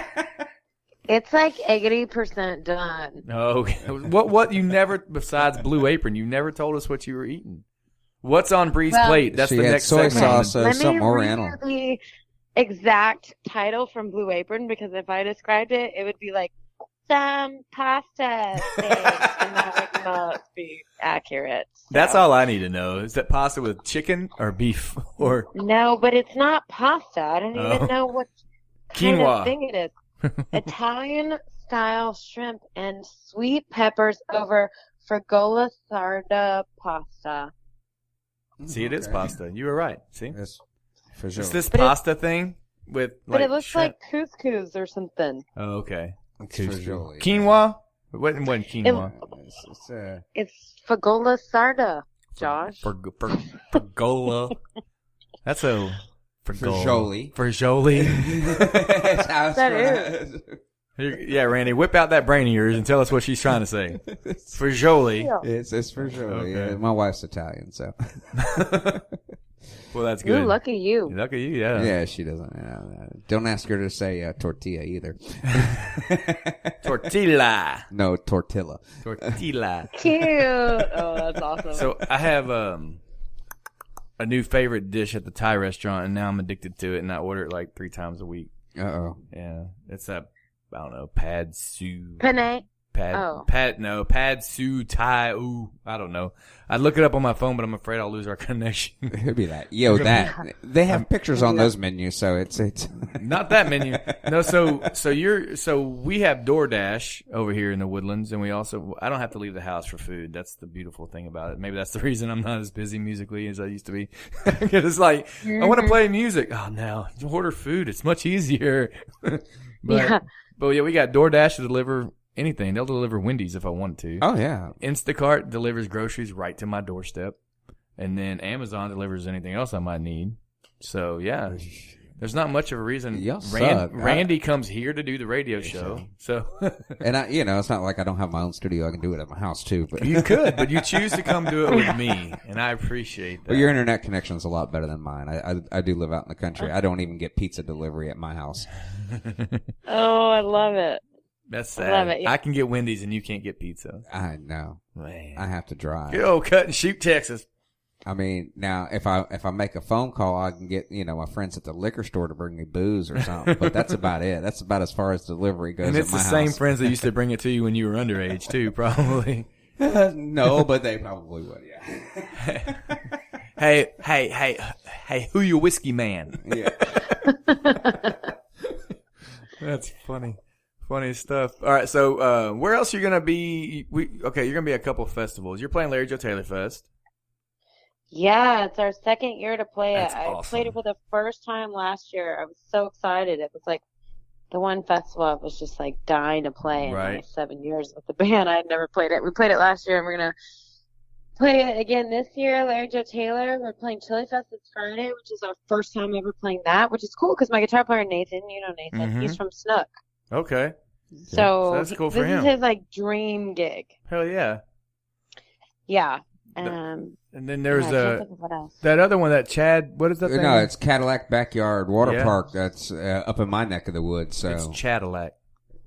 D: It's like 80% done.
A: Oh, okay. What you never, besides Blue Apron, you never told us what you were eating. What's on Bri's plate? That's the next
C: soy
A: segment.
C: sauce,
D: Let
C: something
D: me
C: oriental.
D: read the exact title from Blue Apron, because if I described it, it would be like some pasta steak, and that would not be accurate. So.
A: That's all I need to know. Is that pasta with chicken or beef or?
D: No, but it's not pasta. I don't even know what kind of thing it is. Italian style shrimp and sweet peppers over frigola sarda pasta.
A: See, it is pasta. You were right. See?
C: It's for sure.
A: It's this pasta thing with
D: But it looks
A: shrimp.
D: like couscous or something.
A: Oh, okay.
C: It's for sure.
A: Quinoa? It wasn't quinoa.
D: It's frigola sarda, Josh.
A: Frigola. That's a
C: Frigioli.
A: Frigioli.
D: That is.
A: Yeah, Randy, whip out that brain of yours and tell us what she's trying to say. Frigioli.
C: It's frigioli.
A: Okay.
C: Yeah, my wife's Italian, so.
A: Well, that's good.
D: Ooh, lucky you.
A: Lucky you, yeah.
C: Yeah, she doesn't. Don't ask her to say tortilla either.
A: Tortilla.
C: No, tortilla.
A: Tortilla.
D: Cute. Oh, that's awesome.
A: So I have a new favorite dish at the Thai restaurant, and now I'm addicted to it, and I order it like 3 times a week.
C: Uh-oh.
A: Yeah, it's I don't know, pad su.
D: Penne.
A: Pad su Thai. Ooh, I don't know. I'd look it up on my phone, but I'm afraid I'll lose our connection.
C: It'd be that. They have pictures on those menus, so it's
A: not that menu. No, so we have DoorDash over here in the Woodlands, and I don't have to leave the house for food. That's the beautiful thing about it. Maybe that's the reason I'm not as busy musically as I used to be. Because it's like, I want to play music. Oh, no, order food. It's much easier. But yeah, we got DoorDash to deliver anything. They'll deliver Wendy's if I want to.
C: Oh, yeah.
A: Instacart delivers groceries right to my doorstep. And then Amazon delivers anything else I might need. So, yeah. There's not much of a reason. Randy comes here to do the radio show. So,
C: and it's not like I don't have my own studio. I can do it at my house too. But
A: you could, but you choose to come do it with me, and I appreciate that.
C: Well, your internet connection is a lot better than mine. I do live out in the country. I don't even get pizza delivery at my house.
D: Oh, I love it.
A: That's sad.
D: I love it. Yeah.
A: I can get Wendy's and you can't get pizza.
C: I know.
A: Man.
C: I have to drive.
A: Go cut and shoot Texas.
C: I mean, now if I make a phone call, I can get my friends at the liquor store to bring me booze or something. But that's about it. That's about as far as delivery goes.
A: And it's
C: at my
A: the
C: house.
A: same friends that used to bring it to you when you were underage too, probably.
C: No, but they probably would. Yeah.
A: Hey, who you whiskey man?
C: Yeah.
A: That's funny. Funny stuff. All right, so where else are you gonna be? You're gonna be at a couple of festivals. You're playing Larry Joe Taylor Fest.
D: Yeah, it's our second year to play
A: That's
D: it.
A: awesome.
D: I played it for the first time last year. I was so excited. It was like the one festival I was just like dying to play in my 7 years with the band. I had never played it. We played it last year, and we're gonna play it again this year. Larry Joe Taylor. We're playing Chili Fest this Friday, which is our first time ever playing that, which is cool because my guitar player Nathan, you know Nathan, he's from Snook.
A: Okay.
D: So
A: that's cool for him.
D: This is his like dream gig.
A: Hell yeah.
D: Yeah.
A: And then there's
D: what else?
A: that other one, that Chad. What is that thing?
C: No, it's Cadillac Backyard Water Park. That's up in my neck of the woods. So
A: it's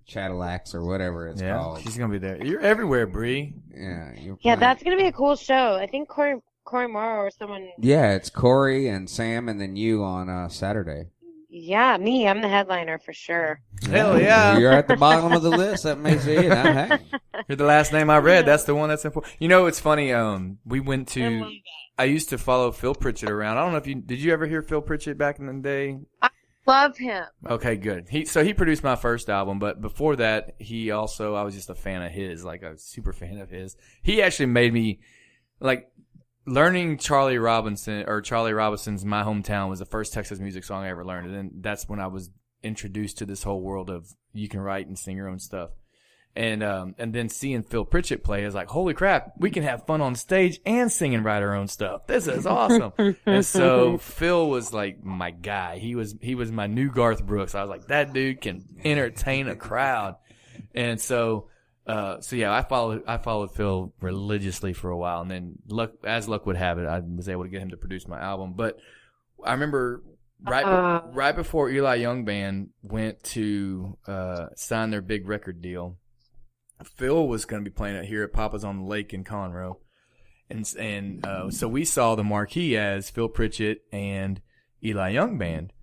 C: Cadillacs or whatever it's called.
A: She's gonna be there. You're everywhere, Bri.
D: Yeah, that's gonna be a cool show. I think Corey Morrow or someone.
C: Yeah, it's Corey and Sam, and then you on Saturday.
D: Yeah, me. I'm the headliner for sure.
A: Hell yeah!
C: You're at the bottom of the list. That makes it.
A: You're the last name I read. That's the one that's important. You know, it's funny. We went to. I used to follow Phil Pritchett around. I don't know if did you ever hear Phil Pritchett back in the day?
D: I love him.
A: Okay, good. He produced my first album, but before that, I was just a fan of his, like a super fan of his. He actually made me like. Learning Charlie Robinson's My Hometown was the first Texas music song I ever learned. And then that's when I was introduced to this whole world of you can write and sing your own stuff. And then seeing Phil Pritchett play is like, holy crap, we can have fun on stage and sing and write our own stuff. This is awesome. And so Phil was like my guy. He was my new Garth Brooks. I was like, that dude can entertain a crowd. And so I followed Phil religiously for a while, and then as luck would have it, I was able to get him to produce my album. But I remember right before Eli Young Band went to sign their big record deal, Phil was going to be playing it here at Papa's on the Lake in Conroe, and so we saw the marquee as Phil Pritchett and Eli Young Band,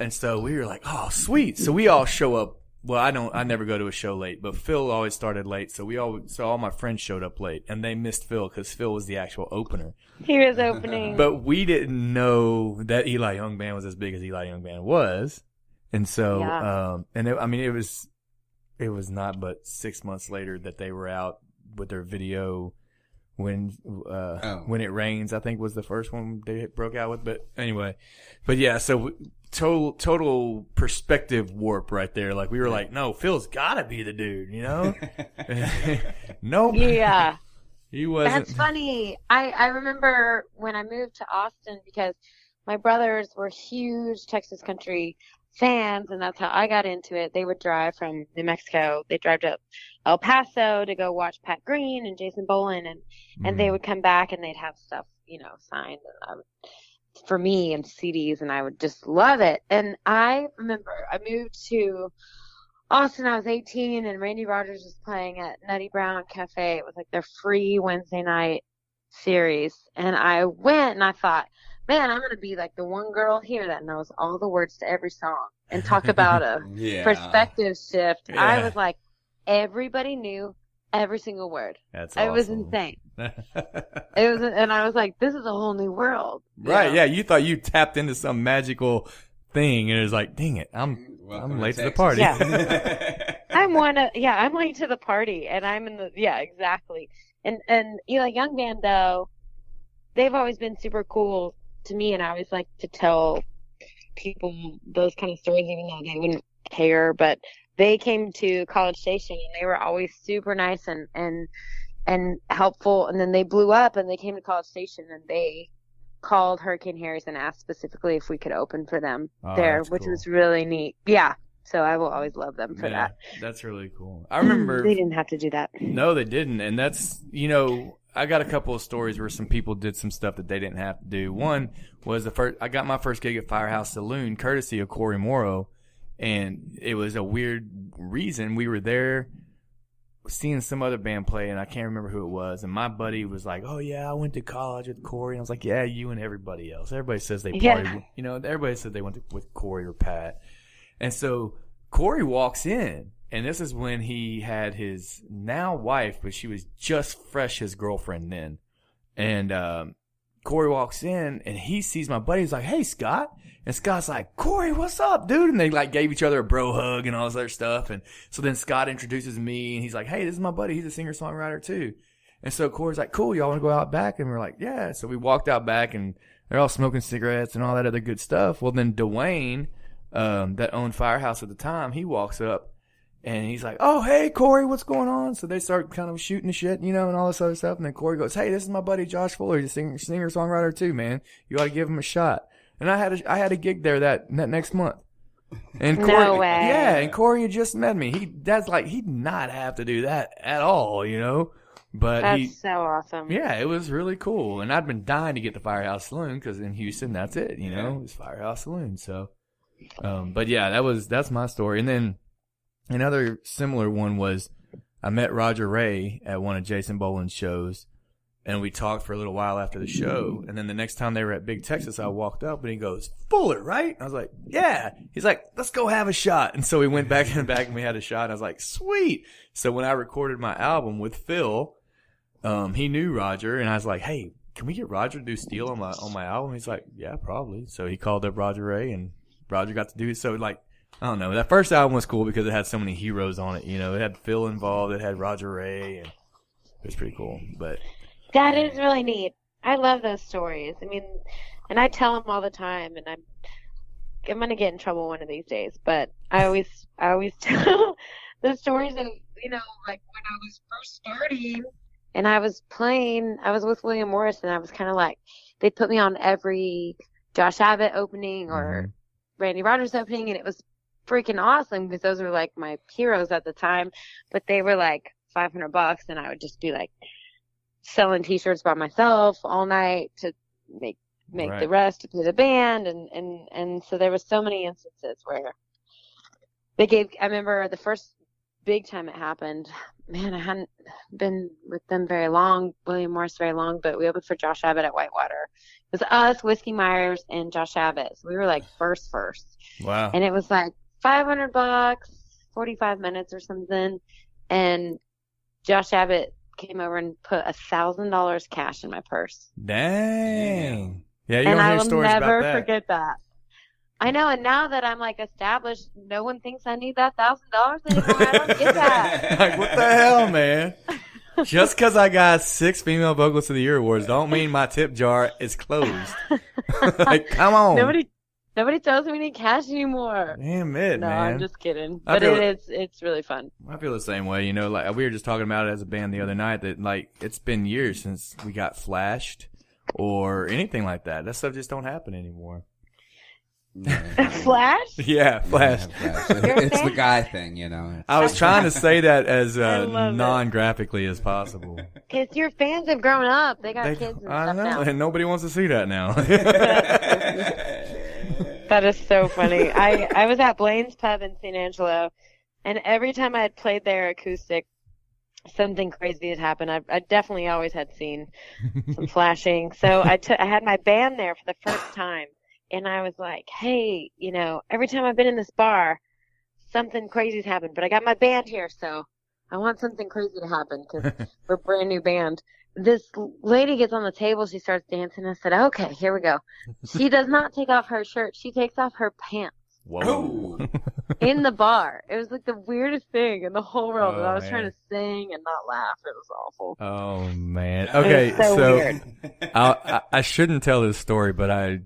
A: and so we were like, oh sweet, so we all show up. Well, I never go to a show late, but Phil always started late, so all my friends showed up late, and they missed Phil because Phil was the actual opener.
D: He was opening.
A: But we didn't know that Eli Young Band was as big as Eli Young Band was. And so, it was not but 6 months later that they were out with their video When It Rains, I think was the first one they broke out with. But anyway, so total perspective warp right there. Like we were like, no, Phil's gotta be the dude, you know? Nope.
D: Yeah.
A: He wasn't.
D: That's funny. I remember when I moved to Austin because my brothers were huge Texas country fans, and that's how I got into it. They would drive from New Mexico. They'd drive to El Paso to go watch Pat Green and Jason Boland, and they would come back and they'd have stuff, signed for me and CDs, and I would just love it. And I remember I moved to Austin. I was 18, and Randy Rogers was playing at Nutty Brown Cafe. It was like their free Wednesday night series, and I went and I thought, man, I'm going to be like the one girl here that knows all the words to every song, and talk about a perspective shift. Yeah. I was like, everybody knew every single word.
A: That's awesome.
D: It was insane. And I was like, this is a whole new world.
A: Right. Yeah. You thought you tapped into some magical thing, and it was like, dang it, I'm late to the party.
D: Yeah. I'm late to the party, and I'm in exactly. And Young Band, though, they've always been super cool to me, and I always like to tell people those kind of stories, even though they wouldn't care. But they came to College Station, and they were always super nice and helpful. And then they blew up, and they came to College Station, and they called Hurricane Harris and asked specifically if we could open for them there, which was really neat. Yeah. So I will always love them for that.
A: That's really cool. I remember
D: they didn't have to do that.
A: No, they didn't. And that's, I got a couple of stories where some people did some stuff that they didn't have to do. One was I got my first gig at Firehouse Saloon courtesy of Corey Morrow, and it was a weird reason. We were there seeing some other band play, and I can't remember who it was, and my buddy was like, oh yeah, I went to college with Corey, and I was like, yeah, you and everybody else. Everybody says they partied, everybody said they went with Corey or Pat. And so Corey walks in, and this is when he had his now wife, but she was just fresh his girlfriend then. And Corey walks in, and he sees my buddy. He's like, hey, Scott. And Scott's like, Corey, what's up, dude? And they gave each other a bro hug and all this other stuff. And so then Scott introduces me, and he's like, hey, this is my buddy. He's a singer-songwriter too. And so Corey's like, cool, y'all want to go out back? And we're like, yeah. So we walked out back, and they're all smoking cigarettes and all that other good stuff. Well, then Dwayne, that owned Firehouse at the time, he walks up, And he's like, oh, hey, Corey, what's going on? So they start kind of shooting the shit, and all this other stuff. And then Corey goes, hey, this is my buddy Josh Fuller. He's a singer-songwriter too, man. You ought to give him a shot. And I had a gig there that next month. And Corey,
D: no way.
A: Yeah, and Corey had just met me. He'd not have to do that at all, But
D: that's so awesome.
A: Yeah, it was really cool. And I'd been dying to get the Firehouse Saloon because in Houston, that's it, It was Firehouse Saloon. So, but yeah, that's my story. And then another similar one was I met Roger Ray at one of Jason Boland's shows, and we talked for a little while after the show. And then the next time they were at Big Texas, I walked up and he goes, Fuller, right? I was like, yeah. He's like, let's go have a shot. And so we went back in the back and we had a shot. And I was like, sweet. So when I recorded my album with Phil, he knew Roger, and I was like, hey, can we get Roger to do steel on my album? He's like, yeah, probably. So he called up Roger Ray, and Roger got to do it. So I don't know. That first album was cool because it had so many heroes on it. It had Phil involved. It had Roger Ray, and it was pretty cool. But
D: that is really neat. I love those stories. I mean, and I tell them all the time, and I'm gonna get in trouble one of these days. But I always tell the stories of like when I was first starting, and I was with William Morris, and I was kind of like, they put me on every Josh Abbott opening or Randy Rogers opening, and it was freaking awesome because those were like my heroes at the time. But they were like $500, and I would just be like selling T-shirts by myself all night to make
A: right.
D: the rest to pay the band, and so there was so many instances where I remember the first big time it happened. Man, I hadn't been with them very long, William Morris very long, but we opened for Josh Abbott at Whitewater. It was us, Whiskey Myers, and Josh Abbott. So we were like first.
A: Wow.
D: And it was like $500, 45 minutes or something. And Josh Abbott came over and put $1,000 cash in my purse.
A: Dang. Yeah, you
D: and
A: don't
D: I
A: hear
D: will
A: stories about
D: never
A: that.
D: forget that. I know, and now that I'm like established, no one thinks I need that $1,000 anymore. I don't get that.
A: Like, what the hell, man? Just because I got 6 Female Vocalist of the Year awards don't mean my tip jar is closed. Like, come on.
D: Nobody tells me we need cash anymore.
A: Damn it,
D: no,
A: man.
D: I'm just kidding. But it's really fun.
A: I feel the same way. Like we were just talking about it as a band the other night that like it's been years since we got flashed or anything like that. That stuff just don't happen anymore.
D: Flash?
A: Yeah, flash.
C: Yeah, it's the guy thing,
A: I was trying to say that as non-graphically as possible.
D: Because your fans have grown up. They got kids and
A: I
D: stuff
A: know,
D: now.
A: and nobody wants to see that now.
D: That is so funny. I was at Blaine's Pub in St. Angelo, and every time I had played there acoustic, something crazy had happened. I definitely always had seen some flashing. So I had my band there for the first time. And I was like, hey, every time I've been in this bar, something crazy's happened. But I got my band here, so I want something crazy to happen because we're a brand new band. This lady gets on the table. She starts dancing. I said, okay, here we go. She does not take off her shirt. She takes off her pants.
A: Whoa.
D: In the bar. It was like the weirdest thing in the whole world. And I was
A: man.
D: trying to sing and not laugh. It was awful.
A: Oh, man. Okay,
D: It was so weird.
A: I shouldn't tell this story, but I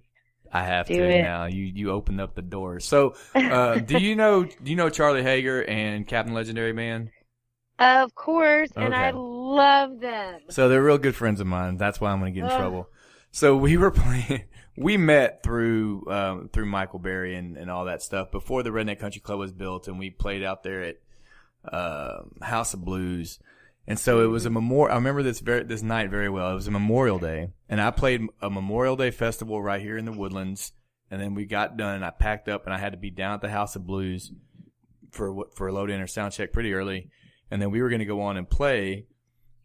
A: have
D: Do
A: to
D: it.
A: now. You opened up the door. So, do you know Charlie Hager and Captain Legendary Band?
D: Of course, and
A: Okay.
D: I love them.
A: So they're real good friends of mine. That's why I'm going to get in trouble. So we were playing. We met through Michael Berry and all that stuff before the Redneck Country Club was built, and we played out there at House of Blues. And so it was a memorial. I remember this night very well. It was a Memorial Day, and I played a Memorial Day festival right here in the Woodlands. And then we got done, and I packed up, and I had to be down at the House of Blues for a load-in or sound check pretty early. And then we were going to go on and play,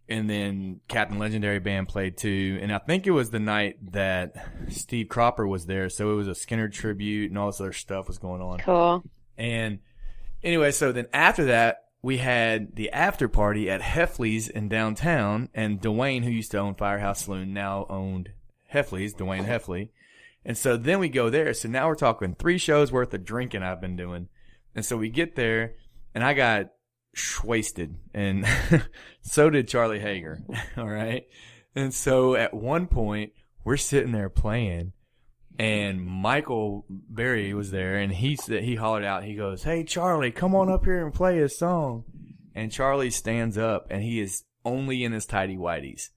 A: and then Captain Legendary Band played too. And I think it was the night that Steve Cropper was there, so it was a Skinner tribute and all this other stuff was going on.
D: Cool.
A: And anyway, so then after that, we had the after party at Heffley's in downtown, and Dwayne, who used to own Firehouse Saloon, now owned Heffley's, Dwayne Heffley. And so then we go there. So now we're talking 3 shows worth of drinking I've been doing. And so we get there, and I got wasted, and so did Charlie Hager. All right. And so at one point, we're sitting there playing, And Michael Berry was there, and he hollered out, he goes, "Hey, Charlie, come on up here and play a song." And Charlie stands up, and he is only in his tighty whities.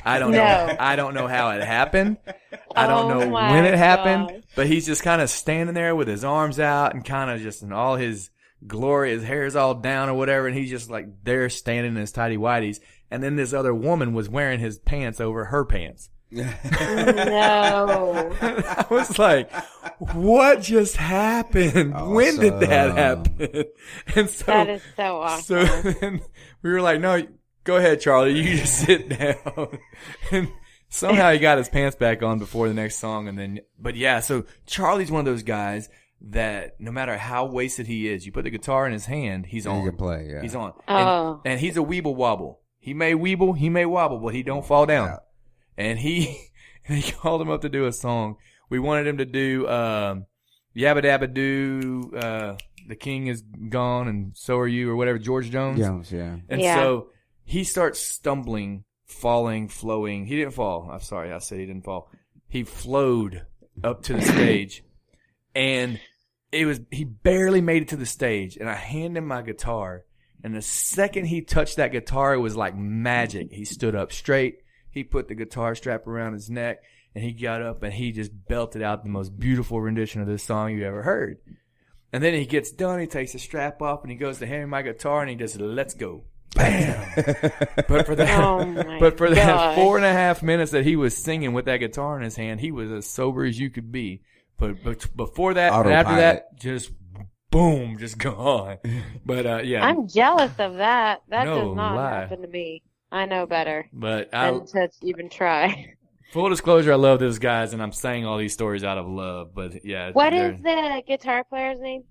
A: I don't know. I don't know how it happened. I don't know when it happened, but he's just kind of standing there with his arms out and kind of just in all his glory. His hair's all down or whatever, and he's just like there standing in his tighty whities. And then this other woman was wearing his pants over her pants.
D: No.
A: I was like, what just happened?
C: Awesome.
A: When did that happen? And so
D: That is so awesome.
A: So then we were like, no, go ahead, Charlie. You just sit down. And somehow he got his pants back on before the next song. But yeah, so Charlie's one of those guys that no matter how wasted he is, you put the guitar in his hand, he's on.
C: He can play, yeah.
A: He's on.
D: Oh.
A: And he's a weeble wobble. He may weeble, he may wobble, but he don't fall down.
C: Yeah.
A: And he called him up to do a song. We wanted him to do Yabba Dabba Doo, The King is Gone and So Are You, or whatever, George Jones.
C: Yeah.
A: And so he starts stumbling, falling, flowing. He didn't fall. I'm sorry, I said he didn't fall. He flowed up to the stage. And he barely made it to the stage. And I handed him my guitar. And the second he touched that guitar, it was like magic. He stood up straight. He put the guitar strap around his neck, and he got up and he just belted out the most beautiful rendition of this song you ever heard. And then he gets done, he takes the strap off, and he goes to hand me my guitar, and he just let's go. Bam! But for that 4.5 minutes that he was singing with that guitar in his hand, he was as sober as you could be. But before that, and after that, just boom, just gone. But yeah.
D: I'm jealous of that. That
A: No
D: does not
A: lie.
D: happen to me. I know better
A: But
D: than to even try.
A: full disclosure, I love those guys, and I'm saying all these stories out of love. But yeah,
D: What is the guitar player's name?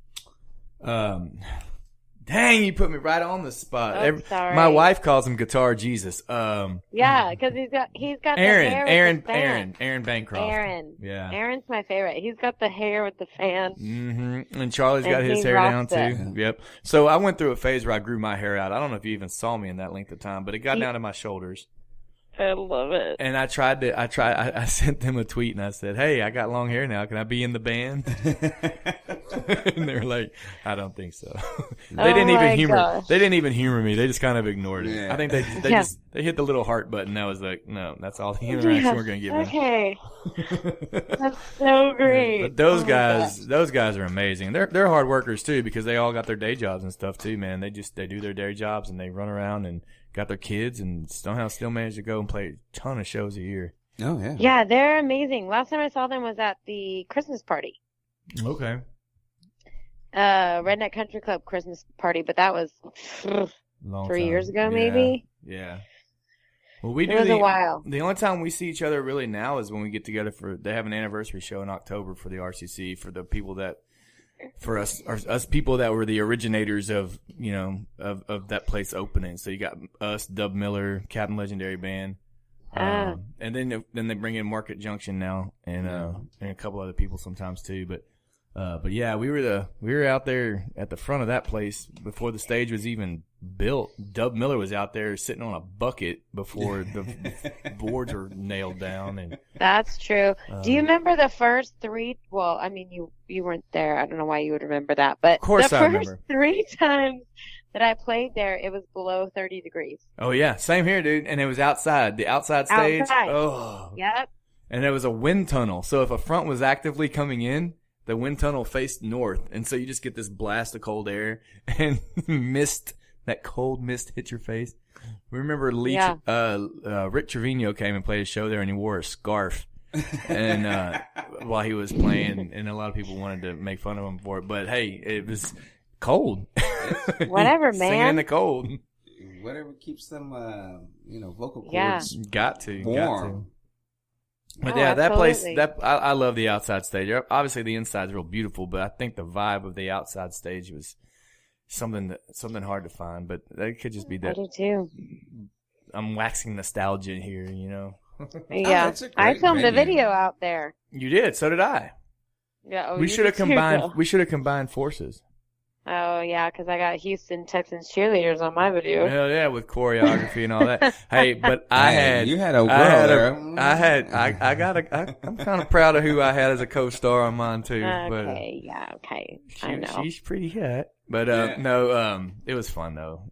A: Dang, you put me right on the spot.
D: Oh, sorry.
A: My wife calls him Guitar Jesus.
D: Yeah, because he's got the hair with the fan.
A: Aaron Bancroft.
D: Aaron.
A: Yeah.
D: Aaron's my favorite. He's got the hair with the fan.
A: Mm-hmm. And Charlie's got
D: And
A: his
D: he
A: hair down
D: rocks
A: too.
D: it.
A: Yep. So I went through a phase where I grew my hair out. I don't know if you even saw me in that length of time, but it got down to my shoulders.
D: I love it.
A: And I sent them a tweet and I said, "Hey, I got long hair now. Can I be in the band?" And they're like, "I don't think so." They didn't even humor me. They just kind of ignored it.
C: Yeah.
A: I think they hit the little heart button. And I was like, "No, that's all the interaction we're gonna give them."
D: Okay. That's so great.
A: But those guys are amazing. They're hard workers too, because they all got their day jobs and stuff too, man. They do their day jobs and they run around and got their kids and somehow still manage to go and play a ton of shows a year.
C: Oh, yeah.
D: Yeah, they're amazing. Last time I saw them was at the Christmas party.
A: Okay.
D: Redneck Country Club Christmas party, but that was
A: Long
D: 3
A: time.
D: years ago,
A: Yeah.
D: maybe.
A: Yeah. Well,
D: It was a while.
A: The only time we see each other really now is when we get together they have an anniversary show in October for the RCC, for the people that, for us people that were the originators of, of that place opening. So you got us, Dub Miller, Captain Legendary Band. And then they bring in Market Junction now and a couple other people sometimes too. But yeah, we were out there at the front of that place before the stage was even built. Dub Miller was out there sitting on a bucket before the boards were nailed down. And
D: That's true. Do you remember the first three? Well, I mean, you weren't there. I don't know why you would remember that, but
A: Of course
D: the
A: I
D: first
A: remember.
D: 3 times that I played there, it was below 30 degrees.
A: Oh yeah, same here, dude. And it was outside, the outside stage.
D: Outside.
A: Oh,
D: Yep.
A: and there was a wind tunnel. So if a front was actively coming in, the wind tunnel faced north, and so you just get this blast of cold air and mist. That cold mist hit your face. We remember Rick Trevino came and played a show there, and he wore a scarf, and while he was playing, and a lot of people wanted to make fun of him for it. But hey, it was cold.
D: Whatever,
A: Singing in
D: man.
A: the cold.
C: Whatever keeps them, vocal cords
D: Yeah.
A: Got to.
C: warm.
A: But
D: Oh,
A: yeah, that place,
D: absolutely.
A: I love the outside stage. Obviously, the inside's real beautiful, but I think the vibe of the outside stage was something hard to find. But that could just be
D: I
A: that
D: do too.
A: I'm waxing nostalgia here,
D: Yeah.
C: it's a
D: I
C: great
D: filmed a
C: venue.
D: video out there.
A: You did, so did I.
D: Yeah. Oh,
A: We
D: you
A: should have
D: did too,
A: combined.
D: though.
A: We should have combined forces.
D: Oh, yeah, because I got Houston Texans cheerleaders on my video.
A: Hell yeah, with choreography and all that. Hey, but
C: you had a girl there.
A: I'm kind of proud of who I had as a co-star on mine too.
D: Okay, okay. I know.
A: She's pretty hot. But, it was fun though.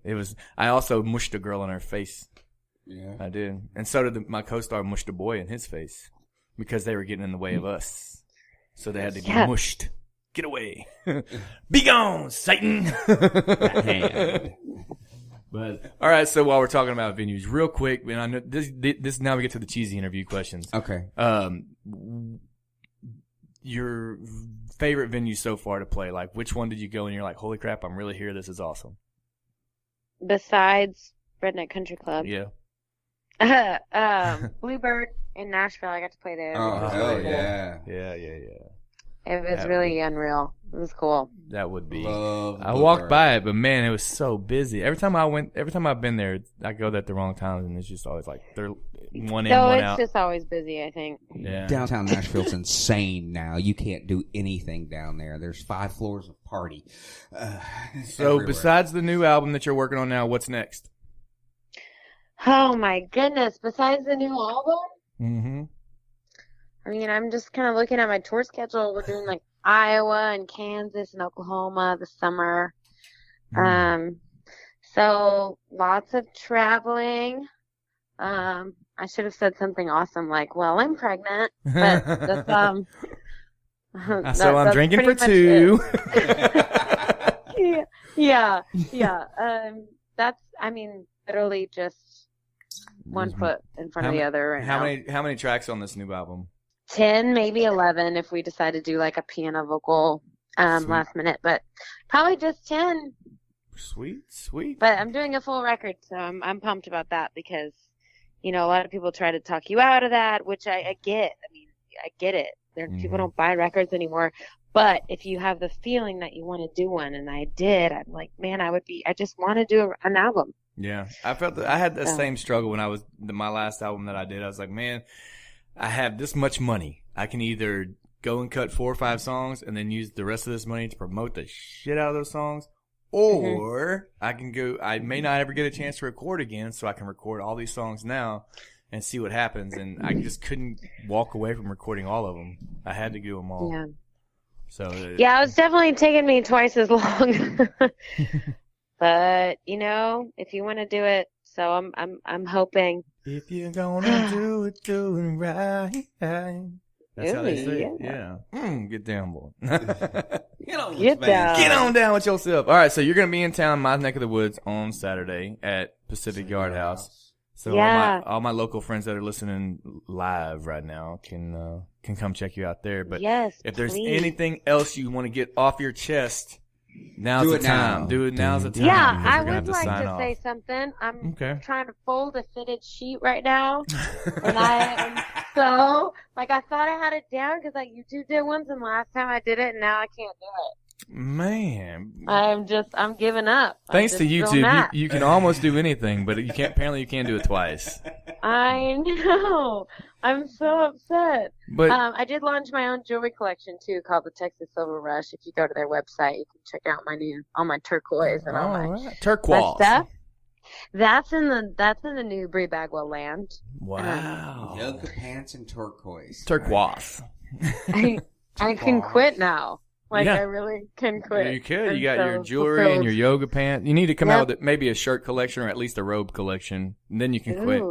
A: I also mushed a girl in her face.
C: Yeah.
A: I did. And so did my co-star mushed a boy in his face because they were getting in the way of us. So they had to get mushed. Get away. Be gone, Satan. But all right, so while we're talking about venues, real quick, and I know this now we get to the cheesy interview questions.
C: Okay.
A: Your favorite venue so far to play, like which one did you go and you're like, holy crap, I'm really here, this is awesome.
D: Besides Redneck Country Club.
A: Yeah.
D: Bluebird in Nashville, I got to play there.
C: Oh, hell yeah.
A: Yeah.
D: It was really unreal. It was cool.
A: That would be.
C: I
A: walked by it, but man, it was so busy. Every time I've been there, I go there at the wrong times, and it's just always like they're one in, one out.
D: It's just always busy, I think.
A: Yeah.
C: Downtown Nashville's insane now. You can't do anything down there. There's 5 floors of party.
A: So
C: everywhere.
A: besides the new album that you're working on now, what's next?
D: Oh my goodness! Besides the new album.
A: Mm-hmm.
D: I mean, I'm just kind of looking at my tour schedule. We're doing like Iowa and Kansas and Oklahoma this summer. So lots of traveling. I should have said something awesome like, well, I'm pregnant, but that's,
A: so I'm drinking for 2.
D: yeah. That's, I mean, literally just one foot in front of the other right now.
A: How many tracks on this new album?
D: 10, maybe 11 if we decide to do like a piano vocal last minute, but probably just 10.
A: Sweet.
D: But I'm doing a full record, so I'm pumped about that because, you know, a lot of people try to talk you out of that, which I get. I mean, I get it. People don't buy records anymore. But if you have the feeling that you want to do one, and I did, I'm like, man, I just want to do an album.
A: Yeah. I felt that I had the same struggle when I was my last album that I did. I was like, man, I have this much money. I can either go and cut 4 or 5 songs and then use the rest of this money to promote the shit out of those songs. Or I may not ever get a chance to record again, so I can record all these songs now and see what happens. And I just couldn't walk away from recording all of them. I had to do them all.
D: Yeah.
A: So
D: it was definitely taking me twice as long. But, you know, if you want to do it, so I'm hoping.
A: If you're gonna do it right. That's how they say it. Yeah. Get down, boy.
C: Get on
A: down with yourself. All right, so you're going to be in town, my neck of the woods, on Saturday at Pacific Yard House. So all my local friends that are listening live right now can come check you out there. But if there's anything else you want to get off your chest, now's the time. Do it. Now's the time.
D: Yeah, I would like to say something. I'm trying to fold a fitted sheet right now, and I am so I thought I had it down because you did once, and last time I did it, and now I can't do it.
A: Man,
D: I'm giving up.
A: Thanks to YouTube, you can almost do anything, but you can't. Apparently, you can't do it twice. I
D: know. I'm so upset.
A: But
D: I did launch my own jewelry collection too, called the Texas Silver Rush. If you go to their website, you can check out all my turquoise and all my
A: turquoise
D: stuff. That's in the new Bri Bagwell land.
A: Wow.
C: Yoga pants and turquoise.
A: Turquoise.
D: I can quit now. I really can quit.
A: Yeah, you could. You got your jewelry and your yoga pants. You need to come out with maybe a shirt collection or at least a robe collection. And then you can quit.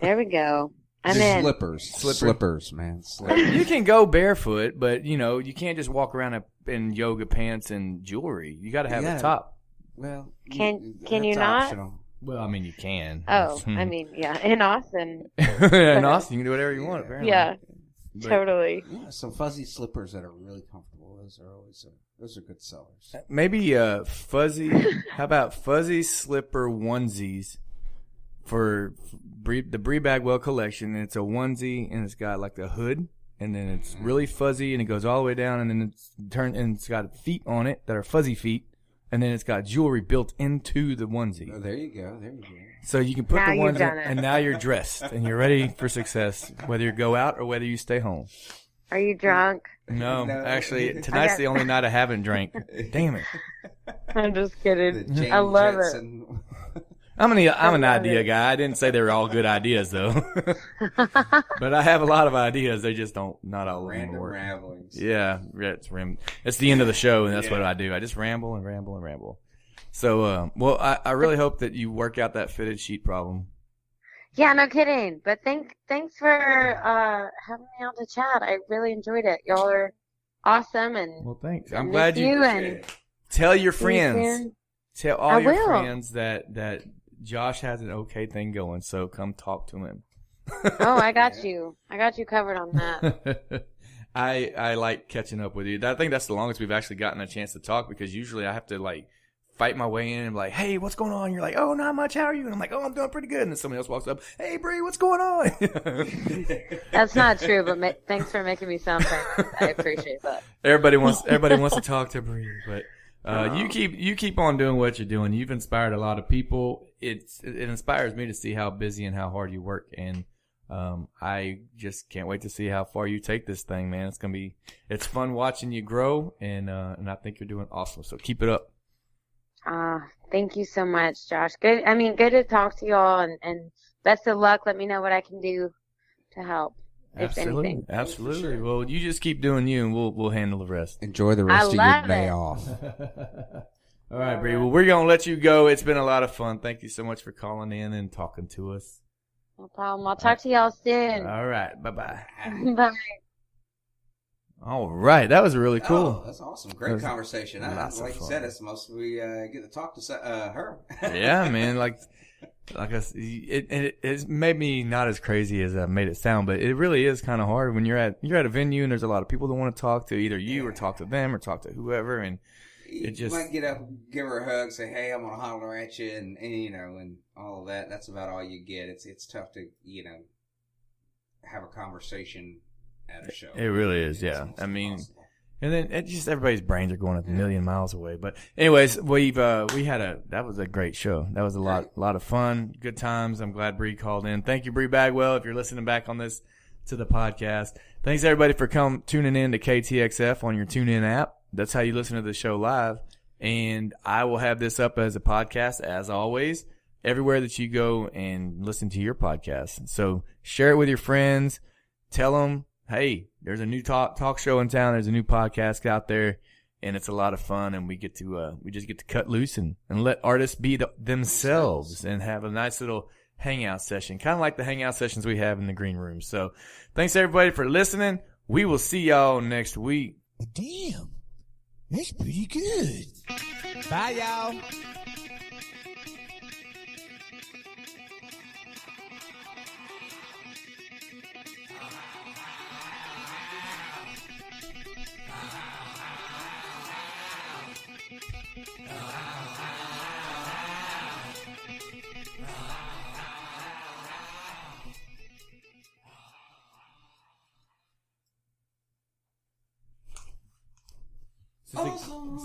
D: There we go.
C: Slippers, man. Slippers.
A: You can go barefoot, but you can't just walk around in yoga pants and jewelry. You got to have a top.
C: Well,
D: can you not?
C: Optional.
A: Well, I mean, you can.
D: Oh, I mean, yeah, in Austin.
A: In Austin, you can do whatever you want. Apparently.
D: Yeah, totally.
C: Yeah, some fuzzy slippers that are really comfortable. Those are good sellers.
A: Maybe fuzzy. How about fuzzy slipper onesies for the Bri Bagwell collection? And it's a onesie, and it's got like a hood, and then it's really fuzzy, and it goes all the way down, and then it's got feet on it that are fuzzy feet, and then it's got jewelry built into the onesie.
C: Oh, there you go.
A: So you can put the onesie, and now you're dressed, and you're ready for success, whether you go out or whether you stay home.
D: Are you drunk?
A: No, actually, tonight's the only night I haven't drank. Damn it.
D: I'm just kidding. I love it.
A: I'm an idea guy. I didn't say they were all good ideas though, but I have a lot of ideas. They just not all of them work.
C: Ramblings.
A: Yeah, it's the end of the show, and that's what I do. I just ramble and ramble and ramble. So, well, I really hope that you work out that fitted sheet problem.
D: Yeah, no kidding. But thanks for having me on to chat. I really enjoyed it. Y'all are awesome, and
A: well, thanks. I'm glad you.
D: And
A: tell your friends. Tell all your friends that Josh has an okay thing going, so come talk to him.
D: Oh, I got you. I got you covered on that.
A: I like catching up with you. I think that's the longest we've actually gotten a chance to talk, because usually I have to like fight my way in and be like, hey, what's going on? You're like, oh, not much. How are you? And I'm like, oh, I'm doing pretty good. And then somebody else walks up, hey, Bri, what's going on?
D: That's not true, but thanks for making me sound famous. I appreciate that.
A: Everybody wants to talk to Bri, but you keep on doing what you're doing. You've inspired a lot of people. It inspires me to see how busy and how hard you work, and I just can't wait to see how far you take this thing, man. It's fun watching you grow, and I think you're doing awesome. So keep it up.
D: Thank you so much, Josh. Good to talk to y'all, and best of luck. Let me know what I can do to help.
A: Absolutely. Sure. Well, you just keep doing you, and we'll handle the rest.
C: Enjoy the rest of your day off.
A: All right, Bri. Well, we're gonna let you go. It's been a lot of fun. Thank you so much for calling in and talking to us.
D: No problem. I'll talk to y'all soon.
A: All right. Bye-bye.
D: Bye.
A: All right. That was really cool.
C: Oh, that's awesome. Great conversation. Like you said, it's most we get to talk to her.
A: Yeah, man. Like it's made me not as crazy as I made it sound, but it really is kind of hard when you're at a venue and there's a lot of people that want to talk to either you or talk to them or talk to whoever, and it just,
C: you might get up, give her a hug, say, hey, I'm gonna holler at you, and and all of that. That's about all you get. It's tough to have a conversation at a show.
A: It really is, yeah. I mean, and then it just everybody's brains are going a million miles away. But anyways, that was a great show. That was a lot of fun, good times. I'm glad Bri called in. Thank you, Bri Bagwell, if you're listening back on this to the podcast. Thanks everybody for tuning in to KTXF on your TuneIn app. That's how you listen to the show live. And I will have this up as a podcast, as always, everywhere that you go and listen to your podcast. So share it with your friends. Tell them, hey, there's a new talk show in town. There's a new podcast out there, and it's a lot of fun. And we just get to cut loose and let artists be themselves and have a nice little hangout session, kind of like the hangout sessions we have in the green room. So thanks everybody for listening. We will see y'all next week.
E: Damn, that's pretty good. Bye, y'all.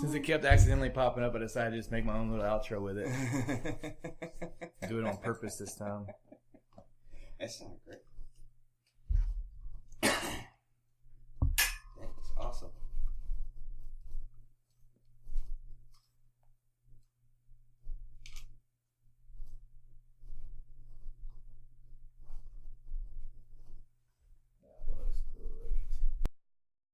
A: Since it kept accidentally popping up, I decided to just make my own little outro with it. Do it on purpose this time.
C: That sounds great.